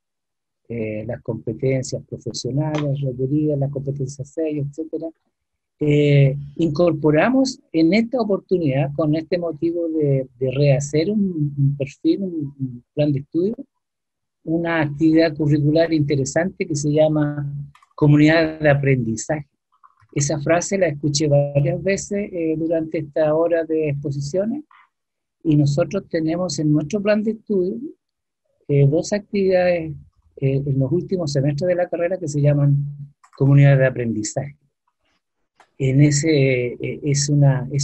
las competencias profesionales requeridas, las competencias 6, etc. Incorporamos en esta oportunidad, con este motivo de rehacer un perfil, un plan de estudio, una actividad curricular interesante que se llama comunidad de aprendizaje. Esa frase la escuché varias veces durante esta hora de exposiciones, y nosotros tenemos en nuestro plan de estudio 2 actividades en los últimos semestres de la carrera que se llaman comunidad de aprendizaje. En ese, es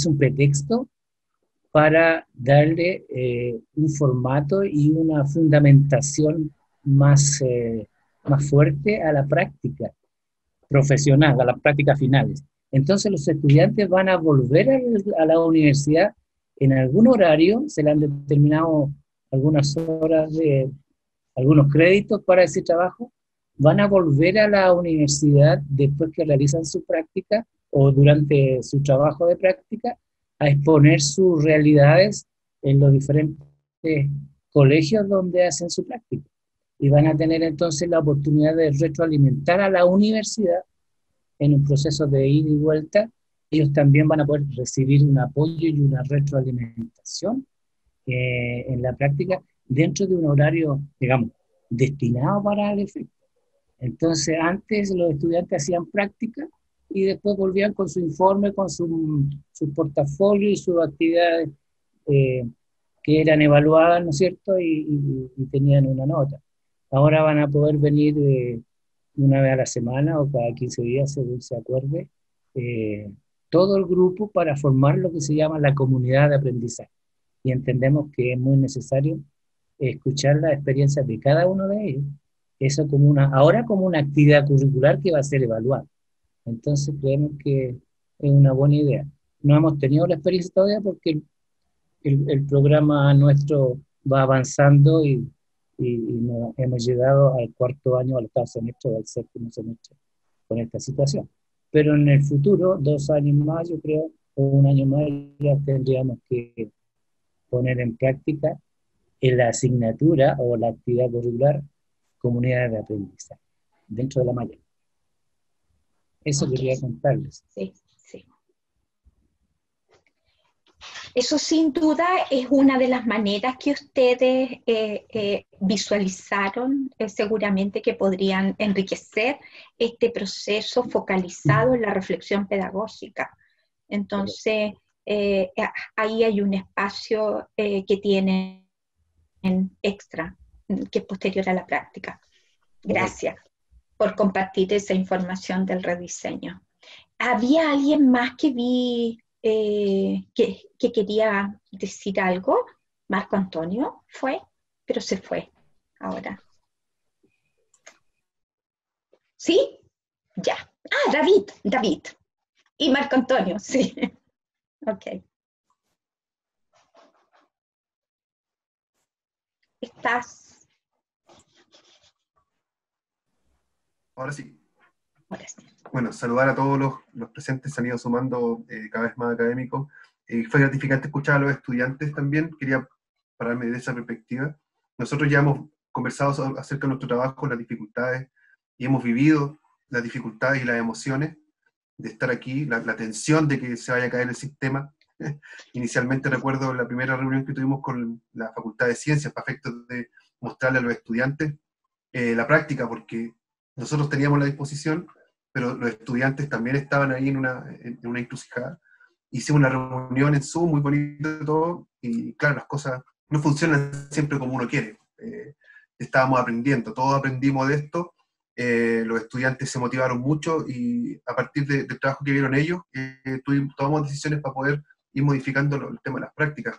un pretexto para darle un formato y una fundamentación más fuerte a la práctica profesional, a las prácticas finales. Entonces los estudiantes van a volver a la universidad en algún horario, se le han determinado algunas horas algunos créditos para ese trabajo, van a volver a la universidad después que realizan su práctica o durante su trabajo de práctica a exponer sus realidades en los diferentes colegios donde hacen su práctica. Y van a tener entonces la oportunidad de retroalimentar a la universidad en un proceso de ida y vuelta. Ellos también van a poder recibir un apoyo y una retroalimentación en la práctica dentro de un horario, digamos, destinado para el efecto. Entonces, antes los estudiantes hacían práctica y después volvían con su informe, con su portafolio y sus actividades que eran evaluadas, ¿no es cierto?, y tenían una nota. Ahora van a poder venir una vez a la semana o cada 15 días, según se acuerde, todo el grupo para formar lo que se llama la comunidad de aprendizaje. Y entendemos que es muy necesario escuchar las experiencias de cada uno de ellos, eso ahora como una actividad curricular que va a ser evaluada. Entonces creemos que es una buena idea. No hemos tenido la experiencia todavía porque el programa nuestro va avanzando y no, hemos llegado al 4º año, al 8º semestre o al 7º semestre con esta situación. Pero en el futuro, 2 años más, yo creo, o 1 año más, ya tendríamos que poner en práctica en la asignatura o la actividad curricular comunidades de aprendizaje dentro de la malla. Eso quería contarles. Sí, sí. Eso sin duda es una de las maneras que ustedes visualizaron seguramente que podrían enriquecer este proceso focalizado en la reflexión pedagógica. Entonces, ahí hay un espacio que tienen extra, que es posterior a la práctica. Gracias por compartir esa información del rediseño. ¿Había alguien más que vi que quería decir algo? Marco Antonio fue, pero se fue ahora. ¿Sí? Ya. Ah, David. Y Marco Antonio, sí. Ok. ¿Estás? Ahora sí. Ahora sí. Bueno, saludar a todos los presentes, se han ido sumando cada vez más académicos. Fue gratificante escuchar a los estudiantes también, quería pararme de esa perspectiva. Nosotros ya hemos conversado acerca de nuestro trabajo, las dificultades, y hemos vivido las dificultades y las emociones de estar aquí, la tensión de que se vaya a caer el sistema. Inicialmente recuerdo la primera reunión que tuvimos con la Facultad de Ciencias para efectos de mostrarle a los estudiantes la práctica, porque nosotros teníamos la disposición, pero los estudiantes también estaban ahí en una encrucijada. Hicimos una reunión en Zoom, muy bonito todo, y claro, las cosas no funcionan siempre como uno quiere. Estábamos aprendiendo, todos aprendimos de esto, los estudiantes se motivaron mucho, y a partir del trabajo que vieron ellos, tomamos decisiones para poder ir modificando el tema de las prácticas.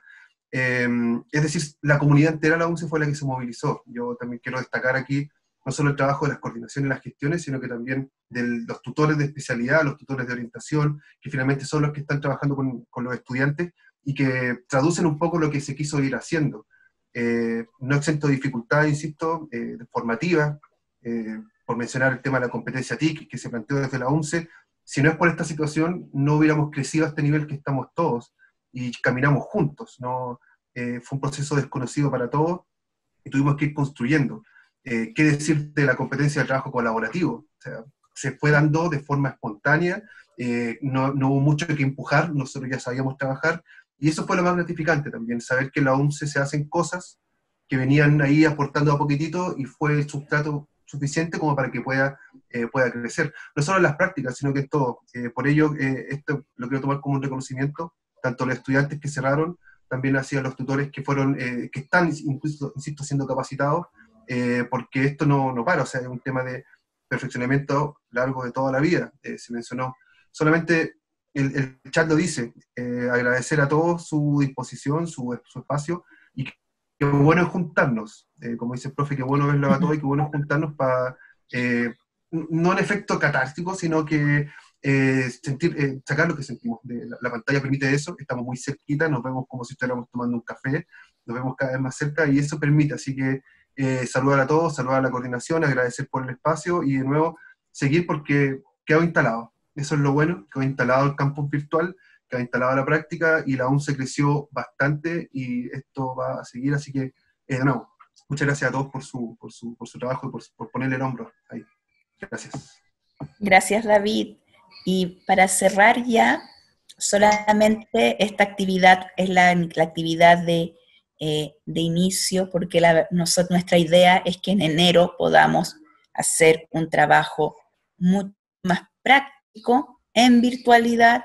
Es decir, la comunidad entera de la UNCE fue la que se movilizó. Yo también quiero destacar aquí no solo el trabajo de las coordinaciones y las gestiones, sino que también de los tutores de especialidad, los tutores de orientación, que finalmente son los que están trabajando con los estudiantes y que traducen un poco lo que se quiso ir haciendo. No exento de dificultades, insisto, formativas, por mencionar el tema de la competencia TIC que se planteó desde la UNCE, si no es por esta situación, no hubiéramos crecido a este nivel que estamos todos, y caminamos juntos, ¿no? Fue un proceso desconocido para todos, y tuvimos que ir construyendo. ¿Qué decir de la competencia del trabajo colaborativo? O sea, se fue dando de forma espontánea, no hubo mucho que empujar, nosotros ya sabíamos trabajar, y eso fue lo más gratificante también, saber que en la UNCE se hacen cosas que venían ahí aportando a poquitito, y fue el sustrato suficiente como para que pueda crecer. No solo en las prácticas, sino que en todo. Por ello, esto lo quiero tomar como un reconocimiento, tanto a los estudiantes que cerraron, también hacia los tutores que fueron, que están, incluso, insisto, siendo capacitados, porque esto no para, o sea, es un tema de perfeccionamiento largo de toda la vida, se mencionó. Solamente el chat lo dice, agradecer a todos su disposición, su espacio, y qué bueno es juntarnos, como dice el profe, qué bueno verlo a todos y qué bueno es juntarnos para, no en efecto catártico, sino que sacar lo que sentimos. La pantalla permite eso, estamos muy cerquita, nos vemos como si estuviéramos tomando un café, nos vemos cada vez más cerca y eso permite, así que saludar a todos, saludar a la coordinación, agradecer por el espacio y de nuevo seguir porque quedó instalado. Eso es lo bueno, quedó instalado el campus virtual, quedó instalada la práctica y la UNCE creció bastante y esto va a seguir, así que de nuevo, muchas gracias a todos por su trabajo y por ponerle el hombro ahí. Gracias. Gracias, David. Y para cerrar ya, solamente esta actividad es la actividad de inicio, porque nuestra idea es que en enero podamos hacer un trabajo mucho más práctico en virtualidad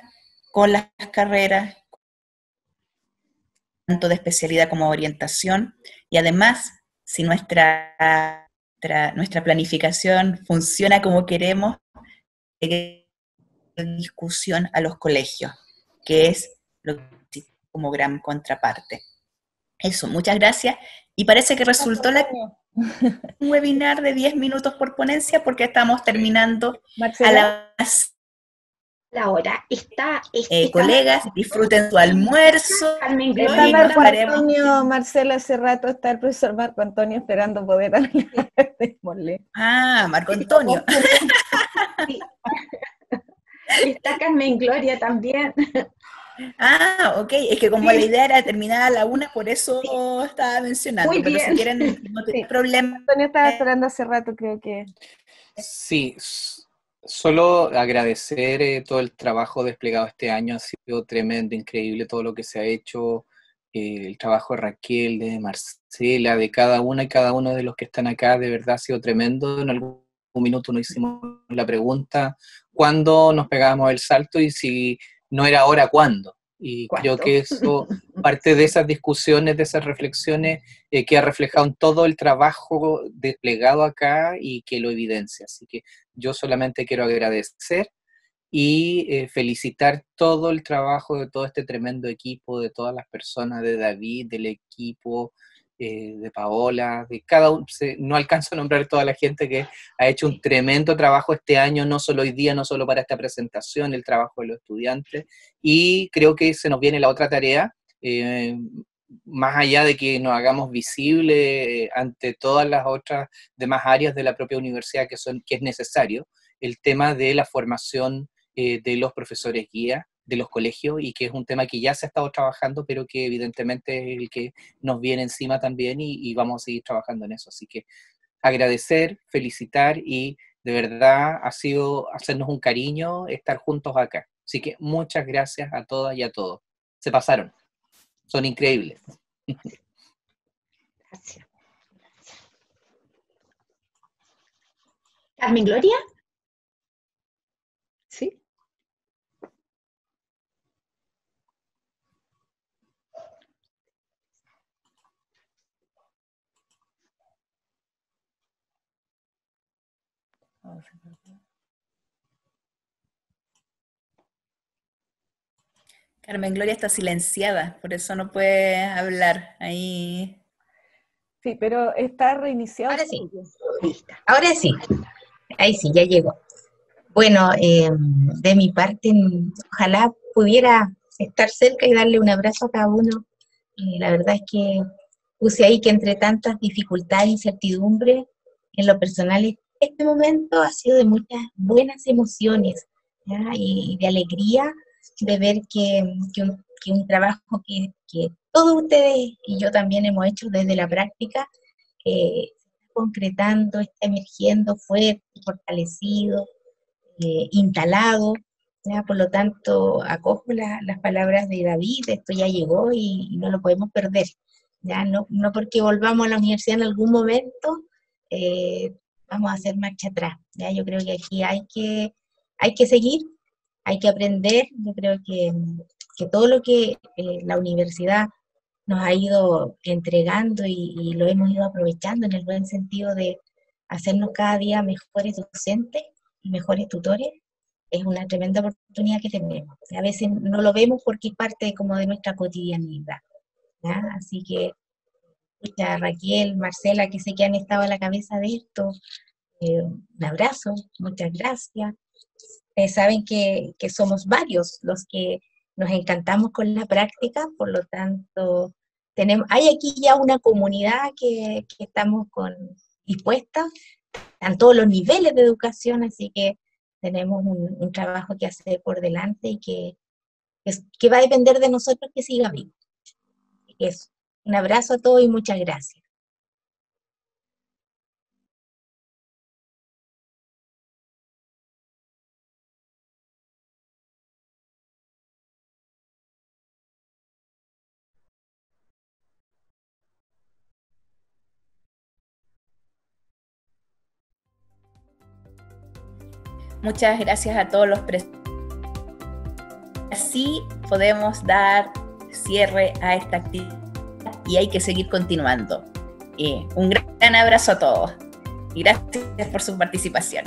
con las carreras, tanto de especialidad como de orientación, y además, si nuestra planificación funciona como queremos, discusión a los colegios, que es lo que existe como gran contraparte. Eso, muchas gracias. Y parece que resultó un webinar de 10 minutos por ponencia porque estamos terminando Marcela, a la hora. Colegas, disfruten su almuerzo. Carmen Está Gloria, Marco Antonio, Marcela, hace rato está el profesor Marco Antonio esperando poder hablar. Marco Antonio. Sí. Está Carmen Gloria también. Ok, es que como la idea era terminar a la 1, por eso estaba mencionando. Muy pero bien. si quieren, no tiene problema. Antonio estaba esperando hace rato, creo que. Sí, solo agradecer todo el trabajo desplegado este año, ha sido tremendo, increíble todo lo que se ha hecho, el trabajo de Raquel, de Marcela, de cada una y cada uno de los que están acá, de verdad ha sido tremendo. En algún minuto nos hicimos la pregunta, ¿cuándo nos pegábamos el salto? Y si no era ahora, ¿cuándo? Y creo que eso, parte de esas discusiones, de esas reflexiones, que ha reflejado en todo el trabajo desplegado acá y que lo evidencia. Así que yo solamente quiero agradecer y felicitar todo el trabajo de todo este tremendo equipo, de todas las personas, de David, del equipo, de Paola, de cada uno. No alcanzo a nombrar toda la gente que ha hecho un tremendo trabajo este año, no solo hoy día, no solo para esta presentación, el trabajo de los estudiantes, y creo que se nos viene la otra tarea, más allá de que nos hagamos visibles ante todas las otras demás áreas de la propia universidad que es necesario, el tema de la formación de los profesores guía de los colegios, y que es un tema que ya se ha estado trabajando, pero que evidentemente es el que nos viene encima también, y vamos a seguir trabajando en eso. Así que agradecer, felicitar, y de verdad ha sido hacernos un cariño estar juntos acá. Así que muchas gracias a todas y a todos. Se pasaron. Son increíbles. Gracias. ¿Carmen Gloria? Sí. Carmen Gloria está silenciada, por eso no puede hablar. Ahí. Sí, pero está reiniciado. Ahora sí. Ahora sí. Ahí sí, ya llegó. Bueno, de mi parte, ojalá pudiera estar cerca y darle un abrazo a cada uno. La verdad es que puse ahí que entre tantas dificultades e incertidumbres, en lo personal este momento ha sido de muchas buenas emociones, ¿ya? Y de alegría de ver que un trabajo que todos ustedes y yo también hemos hecho desde la práctica, se está concretando, está emergiendo fuerte, fortalecido, instalado, ¿ya? Por lo tanto, acojo las palabras de David, esto ya llegó y no lo podemos perder, ¿ya? No porque volvamos a la universidad en algún momento, vamos a hacer marcha atrás, ¿ya? Yo creo que aquí hay que seguir, hay que aprender. Yo creo que todo lo que la universidad nos ha ido entregando y lo hemos ido aprovechando en el buen sentido de hacernos cada día mejores docentes y mejores tutores, es una tremenda oportunidad que tenemos. A veces no lo vemos porque es parte como de nuestra cotidianidad, ¿ya? Así que, Raquel, Marcela, que sé que han estado a la cabeza de esto, un abrazo, muchas gracias. Saben que somos varios los que nos encantamos con la práctica, por lo tanto, hay aquí ya una comunidad que estamos dispuesta a todos los niveles de educación, así que tenemos un trabajo que hacer por delante y que va a depender de nosotros que siga vivo. Así que eso. Un abrazo a todos y muchas gracias. Muchas gracias a todos los presentes. Así podemos dar cierre a esta actividad y hay que seguir continuando. Un gran abrazo a todos y gracias por su participación.